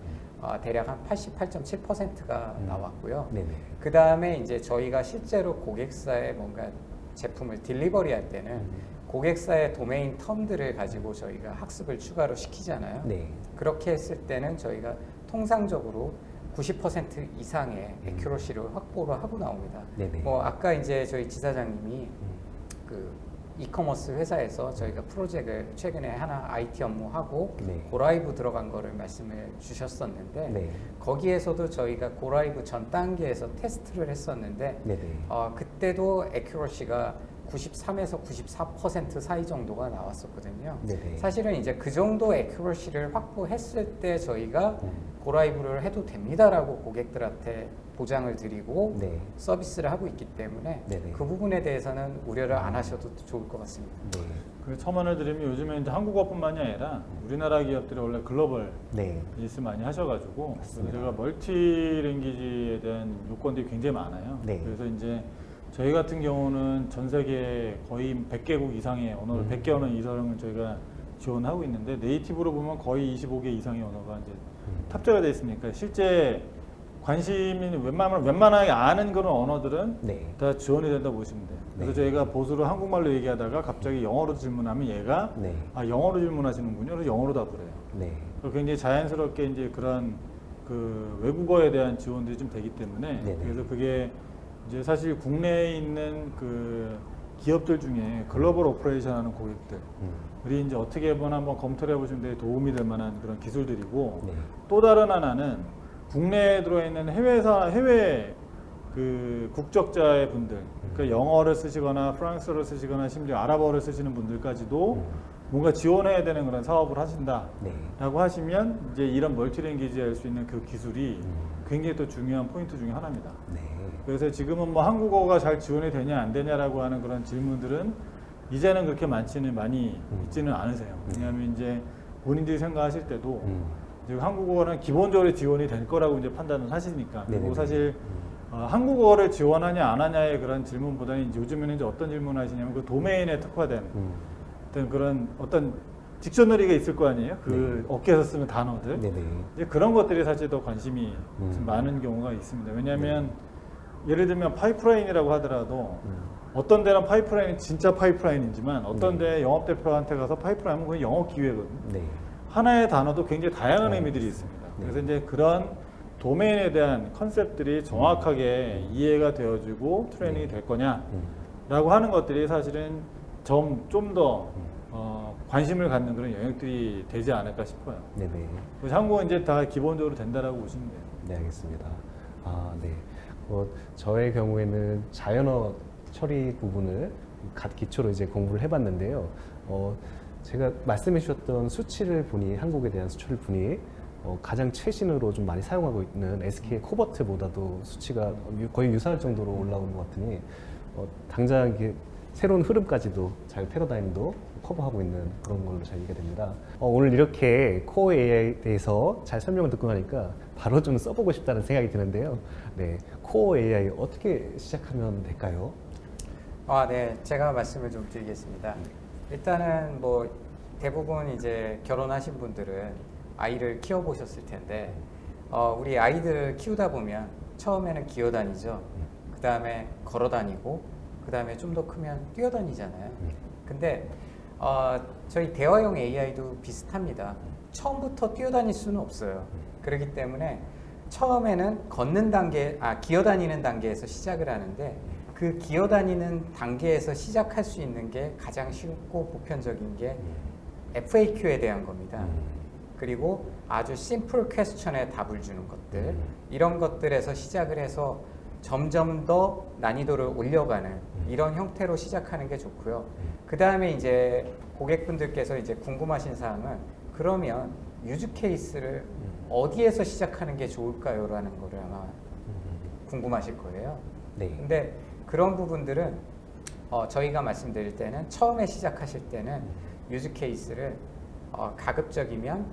대략 한 88.7%가 나왔고요. 네네. 그 다음에 이제 저희가 실제로 고객사에 뭔가 제품을 딜리버리 할 때는 고객사의 도메인 텀들을 가지고 저희가 학습을 추가로 시키잖아요. 네. 그렇게 했을 때는 저희가 통상적으로 90% 이상의 에큐러시를 확보를 하고 나옵니다. 네네. 뭐 아까 이제 저희 지사장님이 그 이커머스 회사에서 저희가 프로젝트를 최근에 하나 IT 업무하고 네. 고라이브 들어간 거를 말씀을 주셨었는데 네. 거기에서도 저희가 고라이브 전 단계에서 테스트를 했었는데 네네. 그때도 에큐러시가 93에서 94% 사이 정도가 나왔었거든요. 네네. 사실은 이제 그 정도 에큐러시를 확보했을 때 저희가 고라이브를 해도 됩니다라고 고객들한테 보장을 드리고 네. 서비스를 하고 있기 때문에 네네. 그 부분에 대해서는 우려를 안 하셔도 좋을 것 같습니다. 네. 그 첨언을 드리면 요즘에 이제 한국어뿐만이 아니라 우리나라 기업들이 원래 글로벌 네. 비즈니스 많이 하셔가지고 맞습니다. 제가 멀티 랭귀지에 대한 요건들이 굉장히 많아요. 네. 그래서 이제 저희 같은 경우는 전 세계 거의 100개국 이상의 언어를 100개 언어 이상을 저희가 지원하고 있는데 네이티브로 보면 거의 25개 이상의 언어가 이제 탑재가 되어 있으니까 실제 관심이 웬만하게 아는 그런 언어들은 네. 다 지원이 된다고 보시면 돼요. 그래서 네. 저희가 보수로 한국말로 얘기하다가 갑자기 영어로 질문하면 얘가 네. 아 영어로 질문하시는군요. 그래서 영어로 답을 해요. 네. 그리고 굉장히 자연스럽게 이제 그런 그 외국어에 대한 지원들이 좀 되기 때문에 네네. 그래서 그게 이제 사실 국내에 있는 그 기업들 중에 글로벌 오퍼레이션 하는 고객들이 이제 어떻게 보면 한번 검토를 해보시면 되게 도움이 될 만한 그런 기술들이고 네. 또 다른 하나는 국내에 들어있는 해외 그 국적자의 분들 그러니까 영어를 쓰시거나 프랑스어를 쓰시거나 심지어 아랍어를 쓰시는 분들까지도 뭔가 지원해야 되는 그런 사업을 하신다라고 네. 하시면 이제 이런 멀티랭귀지 할 수 있는 그 기술이 굉장히 또 중요한 포인트 중에 하나입니다. 네. 그래서 지금은 뭐 한국어가 잘 지원이 되냐 안 되냐라고 하는 그런 질문들은 이제는 그렇게 많이 있지는 않으세요. 왜냐하면 이제 본인들이 생각하실 때도 이제 한국어는 기본적으로 지원이 될 거라고 이제 판단을 하시니까 그리고 네네네. 사실 한국어를 지원하냐 안 하냐의 그런 질문보다는 이제 요즘에는 이제 어떤 질문을 하시냐면 그 도메인에 특화된 어떤 그런 어떤 딕셔너리가 있을 거 아니에요? 그 업계에서 쓰는 단어들. 네네. 이제 그런 것들이 사실 더 관심이 좀 많은 경우가 있습니다. 왜냐하면 예를 들면 파이프라인이라고 하더라도 어떤 데는 파이프라인이 진짜 파이프라인이지만 어떤 데 영업대표한테 가서 파이프라인은 그건 영어 기회거든요. 네. 하나의 단어도 굉장히 다양한 의미들이 있습니다. 그래서 이제 그런 도메인에 대한 컨셉들이 정확하게 이해가 되어지고 트레이닝이 될 거냐라고 하는 것들이 사실은 좀 더 관심을 갖는 그런 영역들이 되지 않을까 싶어요. 네네. 그래서 한국은 이제 다 기본적으로 된다라고 보시면 돼요. 네, 알겠습니다. 아, 네. 저의 경우에는 자연어 처리 부분을 기초로 이제 공부를 해봤는데요. 제가 말씀해 주셨던 수치를 보니 한국에 대한 수치를 보니 가장 최신으로 좀 많이 사용하고 있는 SK 코버트보다도 수치가 거의 유사할 정도로 올라오는 것 같으니 당장 이게 새로운 흐름까지도 잘 패러다임도 커버하고 있는 그런 걸로 잘 이해가 됩니다. 오늘 이렇게 코어 AI에 대해서 잘 설명을 듣고 나니까 바로 좀 써보고 싶다는 생각이 드는데요. 네, 코어 AI 어떻게 시작하면 될까요? 네, 제가 말씀을 좀 드리겠습니다. 일단은 뭐 대부분 이제 결혼하신 분들은 아이를 키워보셨을 텐데 우리 아이들 키우다 보면 처음에는 기어다니죠. 그 다음에 걸어다니고 그 다음에 좀 더 크면 뛰어다니잖아요. 근데 저희 대화용 AI도 비슷합니다. 처음부터 뛰어다닐 수는 없어요. 그렇기 때문에 처음에는 걷는 단계, 기어다니는 단계에서 시작을 하는데 그 기어다니는 단계에서 시작할 수 있는 게 가장 쉽고 보편적인 게 FAQ에 대한 겁니다. 그리고 아주 심플 퀘스천에 답을 주는 것들, 이런 것들에서 시작을 해서 점점 더 난이도를 올려가는 이런 형태로 시작하는 게 좋고요. 그 다음에 이제 고객분들께서 이제 궁금하신 사항은 그러면 유즈 케이스를 어디에서 시작하는 게 좋을까요? 라는 거를 아마 궁금하실 거예요. 네. 근데 그런 부분들은 저희가 말씀드릴 때는 처음에 시작하실 때는 유즈 케이스를 가급적이면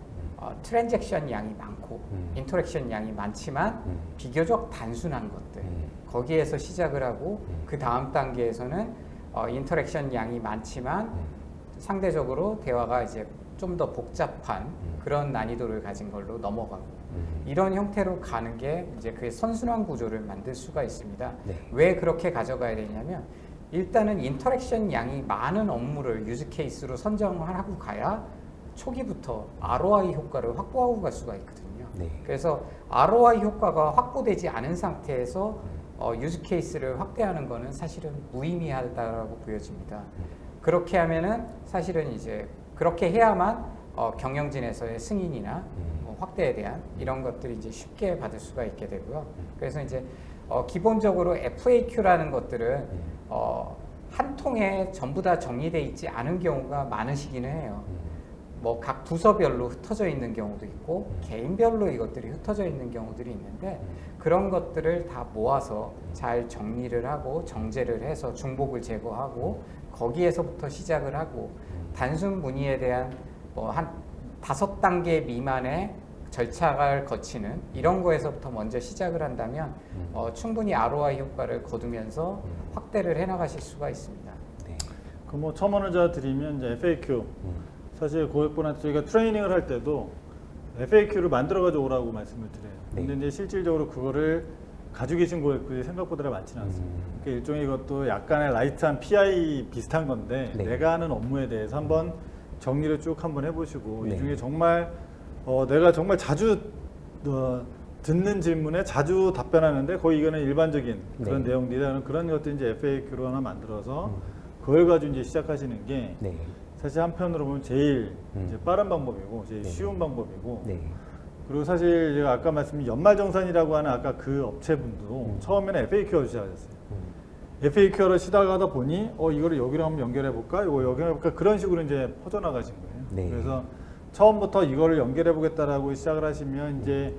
트랜잭션 양이 많고 인터랙션 양이 많지만 비교적 단순한 것들 거기에서 시작을 하고 그 다음 단계에서는 인터랙션 양이 많지만 상대적으로 대화가 이제 좀 더 복잡한 그런 난이도를 가진 걸로 넘어가고 이런 형태로 가는 게 이제 그 선순환 구조를 만들 수가 있습니다. 네. 왜 그렇게 가져가야 되냐면 일단은 인터랙션 양이 많은 업무를 유즈 케이스로 선정을 하고 가야 초기부터 ROI 효과를 확보하고 갈 수가 있거든요. 네. 그래서 ROI 효과가 확보되지 않은 상태에서 유즈 케이스를 확대하는 것은 사실은 무의미하다고 보여집니다. 그렇게 하면은 사실은 이제 그렇게 해야만 경영진에서의 승인이나 확대에 대한 이런 것들이 이제 쉽게 받을 수가 있게 되고요. 그래서 이제 기본적으로 FAQ라는 것들은 한 통에 전부 다 정리되어 있지 않은 경우가 많으시기는 해요. 뭐 각 부서별로 흩어져 있는 경우도 있고 개인별로 이것들이 흩어져 있는 경우들이 있는데 그런 것들을 다 모아서 잘 정리를 하고 정제를 해서 중복을 제거하고 거기에서부터 시작을 하고 단순 문의에 대한 뭐 한 5단계 미만의 절차를 거치는 이런 거에서부터 먼저 시작을 한다면 충분히 ROI 효과를 거두면서 확대를 해나가실 수가 있습니다. 그 뭐 첨언을 제가 드리면 이제 FAQ 사실 고객분한테 저희가 트레이닝을 할 때도 FAQ를 만들어 가지고 오라고 말씀을 드려요. 근데 이제 실질적으로 그거를 가지고 계신 고객들이 생각보다 많지는 않습니다. 그러니까 일종의 이것도 약간의 라이트한 PI 비슷한 건데 내가 하는 업무에 대해서 한번 정리를 쭉 한번 해보시고 이 중에 정말 내가 정말 자주 듣는 질문에 자주 답변하는데 거의 이거는 일반적인 그런 내용들이라는 그런 것들 이제 FAQ로 하나 만들어서 그걸 가지고 이제 시작하시는 게 사실 한편으로 보면 제일 이제 빠른 방법이고 제일 쉬운 방법이고 그리고 사실 제가 아까 말씀드린 연말정산이라고 하는 아까 그 업체분도 처음에는 FAQ로 시작하셨어요. FAQ로 시작하다 보니 이거를 여기로 한번 연결해 볼까? 이거 연결해 볼까? 그런 식으로 이제 퍼져나가신 거예요. 그래서 처음부터 이거를 연결해 보겠다라고 시작을 하시면 이제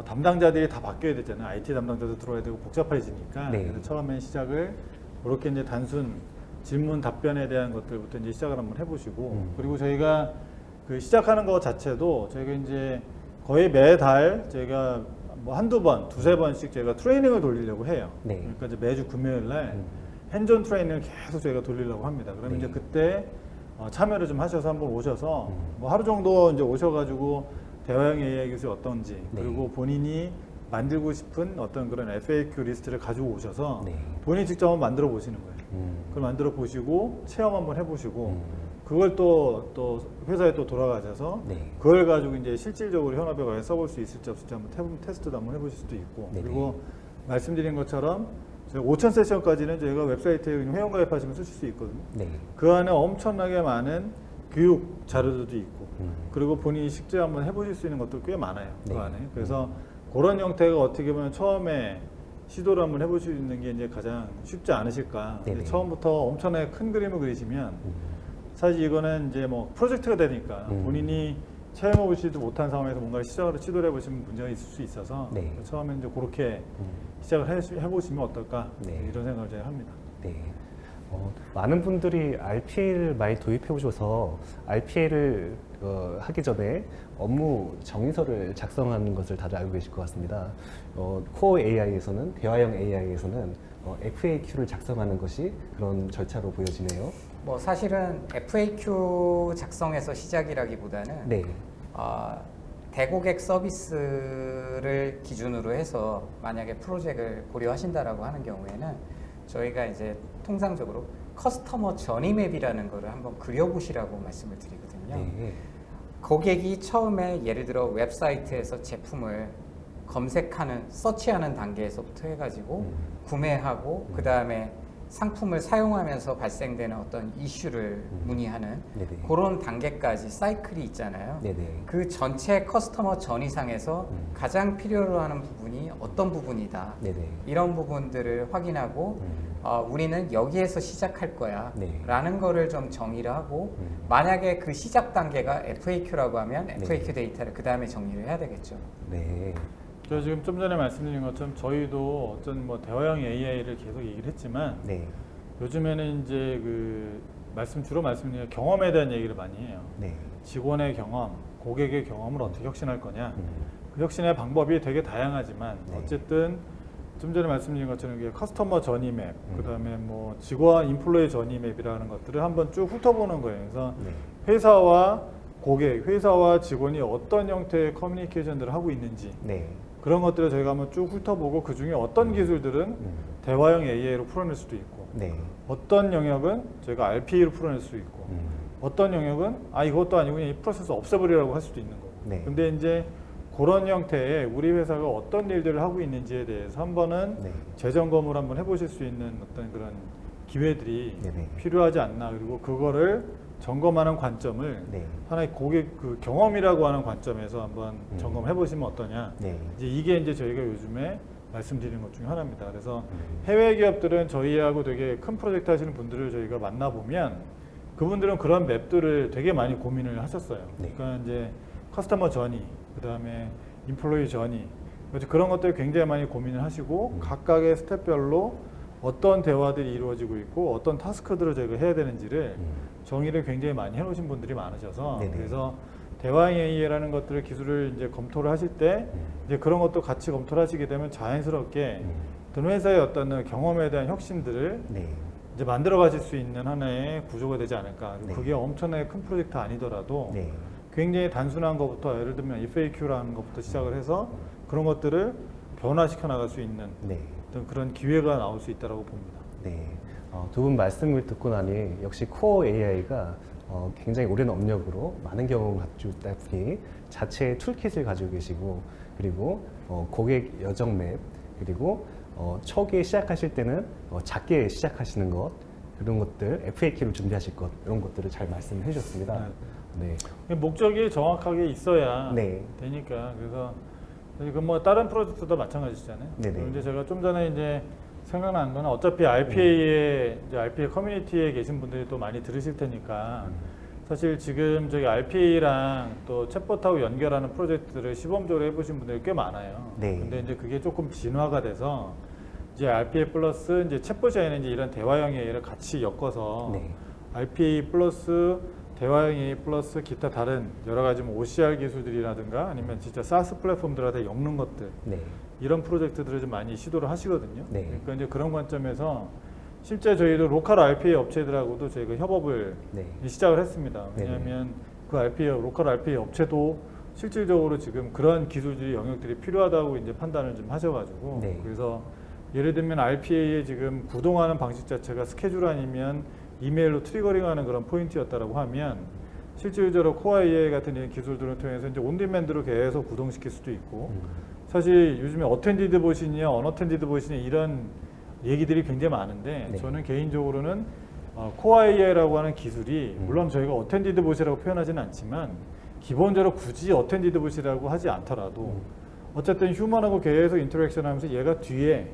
담당자들이 다 바뀌어야 되잖아요. IT 담당자도 들어와야 되고 복잡해지니까. 그래서 처음에 시작을 그렇게 이제 단순 질문 답변에 대한 것들부터 이제 시작을 한번 해보시고 그리고 저희가 그 시작하는 것 자체도 저희가 이제 거의 매달 저희가 뭐 한두 번, 두세 번씩 저희가 트레이닝을 돌리려고 해요. 그러니까 이제 매주 금요일 날 핸즈온 트레이닝을 계속 저희가 돌리려고 합니다. 그러면 이제 그때 참여를 좀 하셔서 한번 오셔서 뭐 하루 정도 이제 오셔가지고 대화형 AI 기술이 어떤지 그리고 본인이 만들고 싶은 어떤 그런 FAQ 리스트를 가지고 오셔서 본인이 직접 한번 만들어 보시는 거예요. 그걸 만들어 보시고 체험 한번 해보시고 그걸 또 회사에 또 돌아가셔서 그걸 가지고 이제 실질적으로 현업에 가서 써볼 수 있을지 없을지 한번 테스트도 한번 해보실 수도 있고 그리고 말씀드린 것처럼 저희가 5,000 세션까지는 저희가 웨브사이트에 회원 가입하시면 쓰실 수 있거든요. 그 안에 엄청나게 많은 교육 자료들도 있고 그리고 본인이 직접 한번 해보실 수 있는 것도 꽤 많아요. 그 안에. 그래서 그런 형태가 어떻게 보면 처음에 시도를 한번 해볼 수 있는 게 이제 가장 쉽지 않으실까. 처음부터 엄청나게 큰 그림을 그리시면 사실 이거는 이제 뭐 프로젝트가 되니까 본인이 체험해보지도 못한 상황에서 뭔가를 시도를 해보시면 문제가 있을 수 있어서 처음에 이제 그렇게 시작을 해보시면 어떨까 이런 생각을 제가 합니다. 많은 분들이 RPA를 많이 도입해 오셔서 RPA를 하기 전에 업무 정의서를 작성하는 것을 다들 알고 계실 것 같습니다. 코어 AI에서는 대화형 AI에서는 FAQ를 작성하는 것이 그런 절차로 보여지네요. 뭐 사실은 FAQ 작성에서 시작이라기보다는 대고객 서비스를 기준으로 해서 만약에 프로젝트를 고려하신다라고 하는 경우에는 저희가 이제 통상적으로 커스터머 저니 맵이라는 거를 한번 그려보시라고 말씀을 드리거든요. 고객이 처음에 예를 들어 웹사이트에서 제품을 검색하는, 서치하는 단계에서부터 해가지고 구매하고 그 다음에 상품을 사용하면서 발생되는 어떤 이슈를 문의하는 그런 단계까지 사이클이 있잖아요. 그 전체 커스터머 전이상에서 가장 필요로 하는 부분이 어떤 부분이다. 이런 부분들을 확인하고 우리는 여기에서 시작할 거야 라는 거를 좀 정의를 하고 만약에 그 시작 단계가 FAQ라고 하면 FAQ 데이터를 그 다음에 정리를 해야 되겠죠. 저 지금 좀 전에 말씀드린 것처럼 저희도 어떤 뭐 대화형 AI를 계속 얘기를 했지만 요즘에는 이제 그 주로 말씀드린 경험에 대한 얘기를 많이 해요. 직원의 경험, 고객의 경험을 어떻게 혁신할 거냐. 그 혁신의 방법이 되게 다양하지만 어쨌든 좀 전에 말씀드린 것처럼 이게 커스터머 저니 맵, 그다음에 뭐 직원 인플로이 저니 맵이라는 것들을 한번 쭉 훑어보는 거예요. 그래서 회사와 고객, 회사와 직원이 어떤 형태의 커뮤니케이션들을 하고 있는지 그런 것들을 저희가 한번 쭉 훑어보고 그 중에 어떤 기술들은 대화형 AI로 풀어낼 수도 있고 네. 어떤 영역은 저희가 RPA로 풀어낼 수 있고 어떤 영역은 이것도 아니고 그냥 이 프로세스 없애버리라고 할 수도 있는 거고. 네. 근데 이제 그런 형태의 우리 회사가 어떤 일들을 하고 있는지에 대해서 한 번은 네. 재점검을 한번 해보실 수 있는 어떤 그런 기회들이 네네. 필요하지 않나. 그리고 그거를 점검하는 관점을 네. 하나의 고객 그 경험이라고 하는 관점에서 한번 점검해 보시면 어떠냐. 네. 이제 이게 이제 저희가 요즘에 말씀드리는 것 중에 하나입니다. 그래서 해외 기업들은 저희하고 되게 큰 프로젝트 하시는 분들을 저희가 만나 보면 그분들은 그런 맵들을 되게 많이 고민을 하셨어요. 네. 그러니까 이제 커스터머 저니, 그 다음에 인플로이 저니, 그런 것들을 굉장히 많이 고민을 하시고 각각의 스텝별로 어떤 대화들이 이루어지고 있고 어떤 타스크들을 저희가 해야 되는지를 정의를 굉장히 많이 해놓으신 분들이 많으셔서 네네. 그래서 대화형 AI라는 것들을 기술을 이제 검토를 하실 때 이제 그런 것도 같이 검토를 하시게 되면 자연스럽게 어떤 회사의 어떤 경험에 대한 혁신들을 네. 이제 만들어 가실 수 있는 하나의 구조가 되지 않을까. 그리고 네. 그게 엄청나게 큰 프로젝트 아니더라도 네. 굉장히 단순한 것부터 예를 들면 FAQ라는 것부터 시작을 해서 그런 것들을 변화시켜 나갈 수 있는 네. 어떤 그런 기회가 나올 수 있다고 봅니다. 네. 두 분 말씀을 듣고 나니 역시 코어 AI가 굉장히 오랜 업력으로 많은 경험을 가지고 있다 보니 자체의 툴킷을 가지고 계시고 그리고 고객 여정 맵 그리고 초기에 시작하실 때는 작게 시작하시는 것 그런 것들 FAQ를 준비하실 것 이런 것들을 잘 말씀해 주셨습니다. 네. 목적이 정확하게 있어야 네. 되니까 그래서 그 뭐 다른 프로젝트도 마찬가지잖아요. 네네. 그런데 제가 좀 전에 이제 생각난 거는 어차피 RPA에 이제 RPA 커뮤니티에 계신 분들이 또 많이 들으실 테니까 사실 지금 저기 RPA랑 또 챗봇하고 연결하는 프로젝트를 시범적으로 해보신 분들이 꽤 많아요. 네. 근데 이제 그게 조금 진화가 돼서 이제 RPA 플러스 이제 챗봇에는 이제 이런 대화형 AI를 같이 엮어서 네. RPA 플러스 대화형 AI 플러스 기타 다른 여러 가지 뭐 OCR 기술들이라든가 아니면 진짜 SaaS 플랫폼들한테 엮는 것들 네. 이런 프로젝트들을 좀 많이 시도를 하시거든요. 네. 그러니까 이제 그런 관점에서 실제 저희도 로컬 RPA 업체들하고도 저희가 협업을 네. 시작을 했습니다. 네네. 왜냐하면 그 RPA 로컬 RPA 업체도 실질적으로 지금 그런 기술들이 영역들이 필요하다고 이제 판단을 좀 하셔가지고 네. 그래서 예를 들면 RPA에 지금 구동하는 방식 자체가 스케줄 아니면 이메일로 트리거링하는 그런 포인트였다라고 하면 실질적으로 코어 AI 같은 이런 기술들을 통해서 이제 온디맨드로 계속 구동시킬 수도 있고 사실 요즘에 어텐디드 보시냐 언어텐디드 보시냐 이런 얘기들이 굉장히 많은데 네. 저는 개인적으로는 코어 AI라고 하는 기술이 물론 저희가 어텐디드 보시라고 표현하지는 않지만 기본적으로 굳이 어텐디드 보시라고 하지 않더라도 어쨌든 휴먼하고 계속 인터랙션 하면서 얘가 뒤에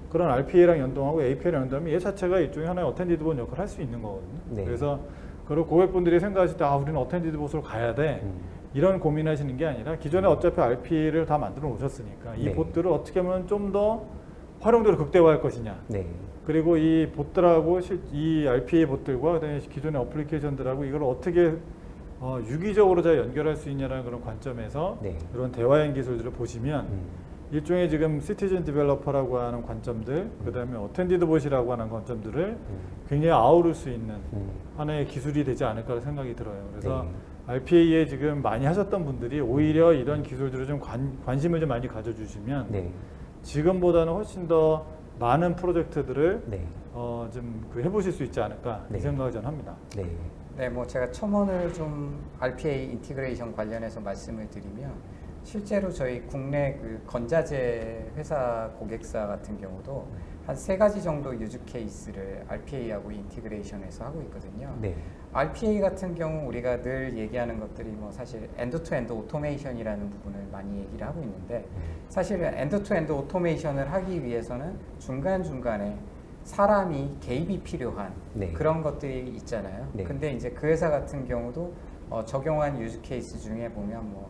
그런 RPA랑 연동하고 API랑 연동하면 얘 자체가 일종의 하나의 어텐디드 본 역할을 할 수 있는 거거든요. 네. 그래서 그리고 고객분들이 생각하실 때 우리는 어텐디드 보스로 가야 돼. 이런 고민하시는 게 아니라 기존에 어차피 RPA를 다 만들어 놓으셨으니까 이 네. 봇들을 어떻게 하면 좀 더 활용도를 극대화할 것이냐. 네. 그리고 이 봇들하고 이 RPA 봇들과 그다음에 기존의 어플리케이션들하고 이걸 어떻게 유기적으로 잘 연결할 수 있냐라는 그런 관점에서 네. 이런 대화형 기술들을 보시면 일종의 지금 시티즌 디벨로퍼라고 하는 관점들, 그다음에 어텐디드 봇이라고 하는 관점들을 굉장히 아우를 수 있는 하나의 기술이 되지 않을까 생각이 들어요. 그래서 네. RPA에 지금 많이 하셨던 분들이 오히려 이런 기술들을 좀 관심을 좀 많이 가져주시면 네. 지금보다는 훨씬 더 많은 프로젝트들을 네. 좀 해보실 수 있지 않을까 네. 이 생각을 저는 합니다. 네. 네, 뭐 제가 첨언을 좀 RPA 인티그레이션 관련해서 말씀을 드리면 실제로 저희 국내 그 건자재 회사 고객사 같은 경우도 한 3가지 정도 유즈 케이스를 RPA하고 인티그레이션해서 하고 있거든요. 네. RPA 같은 경우 우리가 늘 얘기하는 것들이 뭐 사실 엔드-투-엔드 오토메이션이라는 부분을 많이 얘기를 하고 있는데 사실은 엔드-투-엔드 오토메이션을 하기 위해서는 중간중간에 사람이 개입이 필요한 네. 그런 것들이 있잖아요. 네. 근데 이제 그 회사 같은 경우도 적용한 유즈 케이스 중에 보면 뭐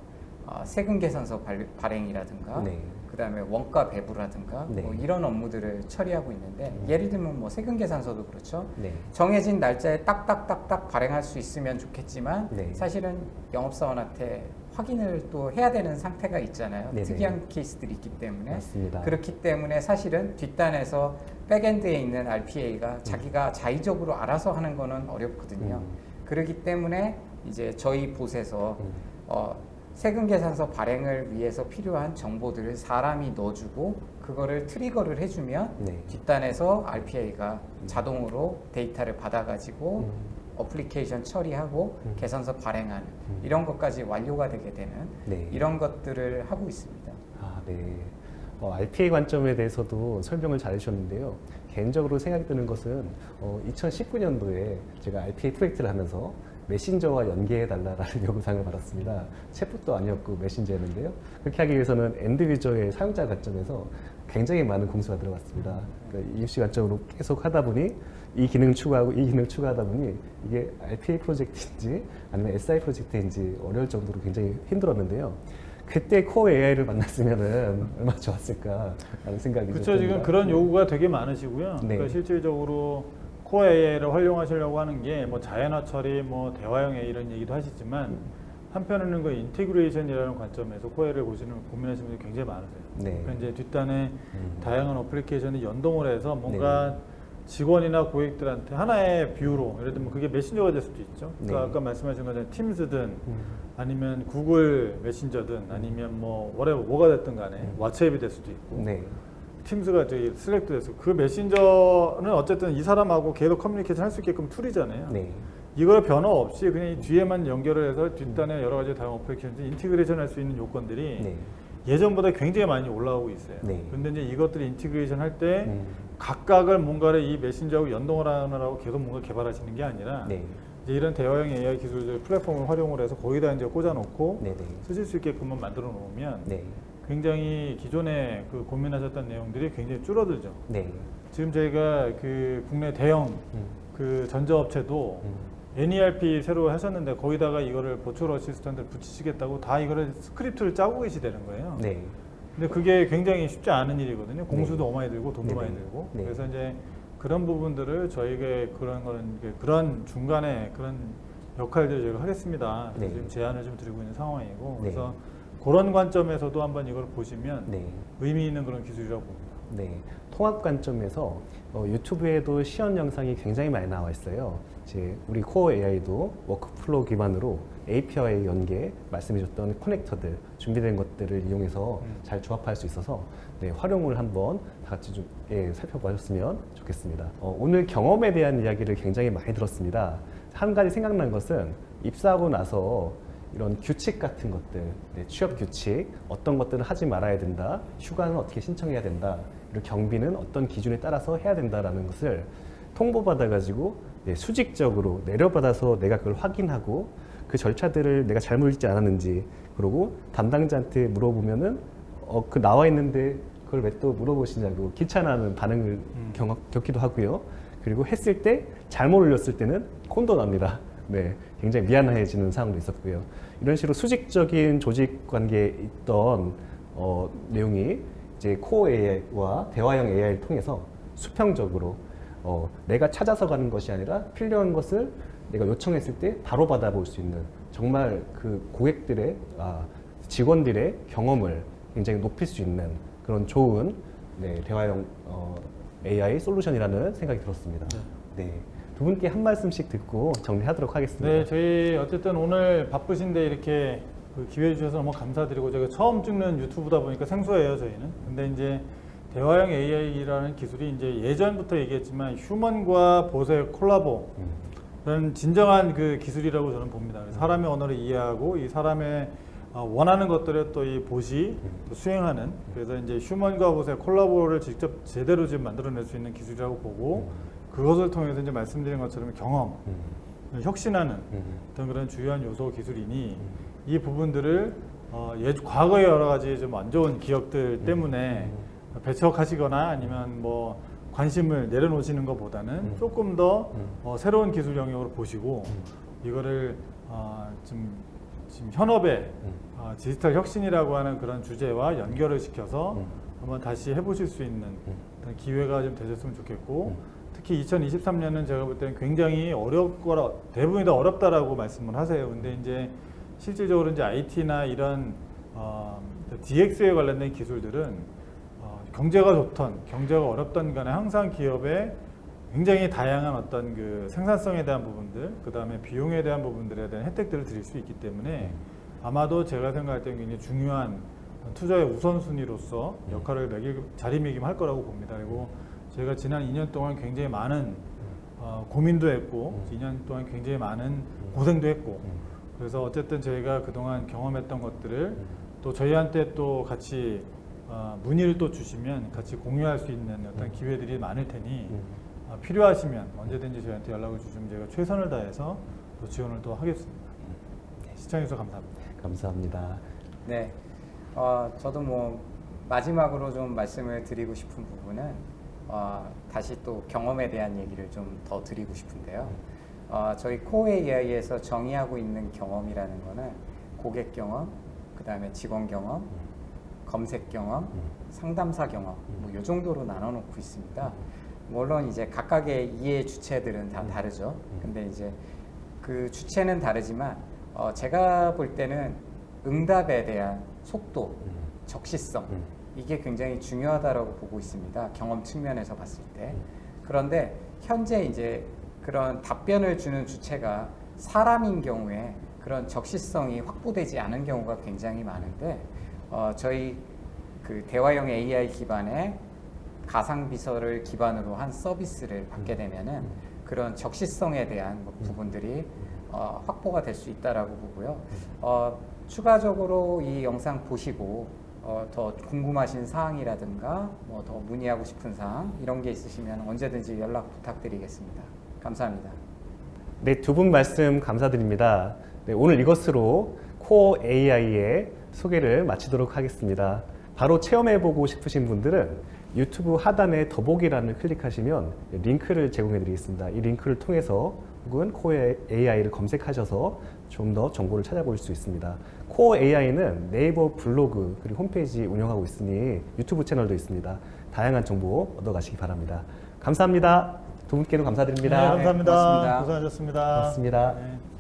세금 계산서 발행이라든가 네. 그다음에 원가 배부라든가 네. 뭐 이런 업무들을 처리하고 있는데 예를 들면 뭐 세금 계산서도 그렇죠. 네. 정해진 날짜에 딱딱딱딱 발행할 수 있으면 좋겠지만 네. 사실은 영업사원한테 확인을 또 해야 되는 상태가 있잖아요. 네네. 특이한 케이스들이 있기 때문에 맞습니다. 그렇기 때문에 사실은 뒷단에서 백엔드에 있는 RPA가 자기가 자의적으로 알아서 하는 거는 어렵거든요. 그렇기 때문에 이제 저희 봇에서 세금 계산서 발행을 위해서 필요한 정보들을 사람이 넣어주고 그거를 트리거를 해주면 네. 뒷단에서 RPA가 자동으로 데이터를 받아가지고 어플리케이션 처리하고 계산서 발행하는 이런 것까지 완료가 되게 되는 네. 이런 것들을 하고 있습니다. 아, 네. RPA 관점에 대해서도 설명을 잘 해주셨는데요. 개인적으로 생각이 드는 것은 2019년도에 제가 RPA 프로젝트를 하면서 메신저와 연계해달라는 요구사항을 받았습니다. 챗봇도 아니었고 메신저였는데요. 그렇게 하기 위해서는 엔드 유저의 사용자 관점에서 굉장히 많은 공수가 들어갔습니다. 그러니까 EFC 관점으로 계속 하다 보니 이 기능 추가하고 이 기능 추가하다 보니 이게 RPA 프로젝트인지 아니면 SI 프로젝트인지 어려울 정도로 굉장히 힘들었는데요. 그때 코어 AI를 만났으면은 얼마나 좋았을까라는 생각이 그렇죠. 듭니다. 지금 그런 요구가 되게 많으시고요. 네. 그러니까 실질적으로 코어 AI를 활용하시려고 하는 게 뭐 자연어 처리, 뭐 대화형 AI 이런 얘기도 하시지만 한편으로는 그 인테그레이션이라는 관점에서 코어 AI를 고민하시는 분들이 굉장히 많으세요. 네. 그러니까 이제 뒷단에 다양한 어플리케이션을 연동을 해서 뭔가 직원이나 고객들한테 하나의 뷰로, 예를 들면 그게 메신저가 될 수도 있죠. 그러니까 네. 아까 말씀하신 것처럼 팀스든 아니면 구글 메신저든 아니면 뭐가 됐든 간에 왓츠앱이 될 수도 있고 네. 팀스가 저희 슬랙도 됐어. 그 메신저는 어쨌든 이 사람하고 계속 커뮤니케이션 할 수 있게끔 툴이잖아요. 네. 이걸 변화 없이 그냥 이 뒤에만 연결을 해서 뒷단에 여러 가지 다양한 어플리케이션 인티그레이션 할 수 있는 요건들이 네. 예전보다 굉장히 많이 올라오고 있어요. 네. 근데 이제 이것들이 인티그레이션 할 때 각각을 뭔가를 이 메신저하고 연동을 하느라고 계속 뭔가 개발하시는 게 아니라 네. 이제 이런 대화형 AI 기술들 플랫폼을 활용을 해서 거기다 이제 꽂아놓고 네. 네. 쓰실 수 있게끔만 만들어 놓으면 네. 굉장히 기존에 그 고민하셨던 내용들이 굉장히 줄어들죠. 네. 지금 저희가 그 국내 대형 그 전자업체도 NERP 새로 하셨는데 거기다가 이거를 버추얼 어시스턴트를 붙이시겠다고 다 이거를 스크립트를 짜고 계시다는 거예요. 네. 근데 그게 굉장히 쉽지 않은 일이거든요. 공수도 많이 들고 돈도 네네. 많이 들고. 네. 그래서 이제 그런 부분들을 저희가 그런 중간에 그런 역할들을 저희가 하겠습니다. 그래서 네. 지금 제안을 좀 드리고 있는 상황이고. 네. 그래서 그런 관점에서도 한번 이걸 보시면 네. 의미 있는 그런 기술이라고 봅니다. 네, 통합 관점에서 유튜브에도 시연 영상이 굉장히 많이 나와 있어요. 이제 우리 코어 AI도 워크플로우 기반으로 API 연계, 말씀해줬던 커넥터들, 준비된 것들을 이용해서 잘 조합할 수 있어서 네, 활용을 한번 다 같이 좀 살펴보셨으면 좋겠습니다. 오늘 경험에 대한 이야기를 굉장히 많이 들었습니다. 한 가지 생각난 것은 입사하고 나서 이런 규칙 같은 것들, 네, 취업 규칙, 어떤 것들은 하지 말아야 된다, 휴가는 어떻게 신청해야 된다, 그리고 경비는 어떤 기준에 따라서 해야 된다라는 것을 통보받아가지고 네, 수직적으로 내려받아서 내가 그걸 확인하고 그 절차들을 내가 잘못 읽지 않았는지, 그리고 담당자한테 물어보면은 그 나와 있는데 그걸 왜 또 물어보시냐고 귀찮아하는 반응을 겪기도 하고요. 그리고 했을 때 잘못 올렸을 때는 혼도 납니다. 네, 굉장히 미안해지는 상황도 있었고요. 이런 식으로 수직적인 조직 관계에 있던 내용이 이제 코어 AI와 대화형 AI를 통해서 수평적으로 내가 찾아서 가는 것이 아니라 필요한 것을 내가 요청했을 때 바로 받아볼 수 있는 정말 그 고객들의 직원들의 경험을 굉장히 높일 수 있는 그런 좋은 네, 대화형 AI 솔루션이라는 생각이 들었습니다. 네. 두 분께 한 말씀씩 듣고 정리하도록 하겠습니다. 네, 저희 어쨌든 오늘 바쁘신데 이렇게 그 기회 주셔서 너무 감사드리고, 제가 처음 찍는 유튜브다 보니까 생소해요, 저희는. 근데 이제 대화형 AI라는 기술이 이제 예전부터 얘기했지만 휴먼과 봇의 콜라보라는 진정한 그 기술이라고 저는 봅니다. 사람의 언어를 이해하고 이 사람의 원하는 것들을 또 이 봇이 또 수행하는, 그래서 이제 휴먼과 봇의 콜라보를 직접 제대로 지금 만들어낼 수 있는 기술이라고 보고, 그것을 통해서 이제 말씀드린 것처럼 경험, 혁신하는 어떤 그런 주요한 요소 기술이니 이 부분들을 과거의 여러 가지 좀 안 좋은 기억들 때문에 배척하시거나 아니면 뭐 관심을 내려놓으시는 것보다는 조금 더 새로운 기술 영역으로 보시고 이거를 지금 현업의 디지털 혁신이라고 하는 그런 주제와 연결을 시켜서 한번 다시 해보실 수 있는 어떤 기회가 좀 되셨으면 좋겠고, 특히 2023년은 제가 볼 때는 굉장히 어렵고 대부분이 다 어렵다라고 말씀을 하세요. 근데 이제 실질적으로 이제 IT나 이런 DX에 관련된 기술들은 경제가 좋던 경제가 어렵던 간에 항상 기업에 굉장히 다양한 어떤 그 생산성에 대한 부분들, 그 다음에 비용에 대한 부분들에 대한 혜택들을 드릴 수 있기 때문에 아마도 제가 생각할 때는 굉장히 중요한 투자의 우선순위로서 역할을 자리매김할 거라고 봅니다. 그리고 제가 지난 2년 동안 굉장히 많은 고민도 했고 2년 동안 굉장히 많은 고생도 했고 그래서 어쨌든 저희가 그동안 경험했던 것들을 또 저희한테 또 같이 문의를 또 주시면 같이 공유할 수 있는 어떤 기회들이 많을 테니 필요하시면 언제든지 저희한테 연락을 주시면 제가 최선을 다해서 또 지원을 또 하겠습니다. 시청해주셔서 감사합니다. 감사합니다. 네, 저도 뭐 마지막으로 좀 말씀을 드리고 싶은 부분은 다시 또 경험에 대한 얘기를 좀 더 드리고 싶은데요. 저희 코어 AI에서 정의하고 있는 경험이라는 거는 고객 경험, 그 다음에 직원 경험, 검색 경험, 상담사 경험 뭐 이 정도로 나눠 놓고 있습니다. 물론 이제 각각의 이해 주체들은 다 다르죠. 근데 이제 그 주체는 다르지만 제가 볼 때는 응답에 대한 속도, 적시성 이게 굉장히 중요하다라고 보고 있습니다. 경험 측면에서 봤을 때. 그런데 현재 이제 그런 답변을 주는 주체가 사람인 경우에 그런 적시성이 확보되지 않은 경우가 굉장히 많은데 저희 그 대화형 AI 기반의 가상 비서를 기반으로 한 서비스를 받게 되면은 그런 적시성에 대한 부분들이 확보가 될 수 있다라고 보고요. 추가적으로 이 영상 보시고 더 궁금하신 사항이라든가 뭐 더 문의하고 싶은 사항 이런 게 있으시면 언제든지 연락 부탁드리겠습니다. 감사합니다. 네, 두 분 말씀 감사드립니다. 네, 오늘 이것으로 코어 AI의 소개를 마치도록 하겠습니다. 바로 체험해보고 싶으신 분들은 유튜브 하단에 더보기란을 클릭하시면 링크를 제공해 드리겠습니다. 이 링크를 통해서 혹은 코어 AI를 검색하셔서 좀 더 정보를 찾아볼 수 있습니다. 코어 AI는 네이버 블로그 그리고 홈페이지 운영하고 있으니 유튜브 채널도 있습니다. 다양한 정보 얻어가시기 바랍니다. 감사합니다. 두 분께도 감사드립니다. 네, 감사합니다. 고맙습니다. 고생하셨습니다. 고맙습니다. 네.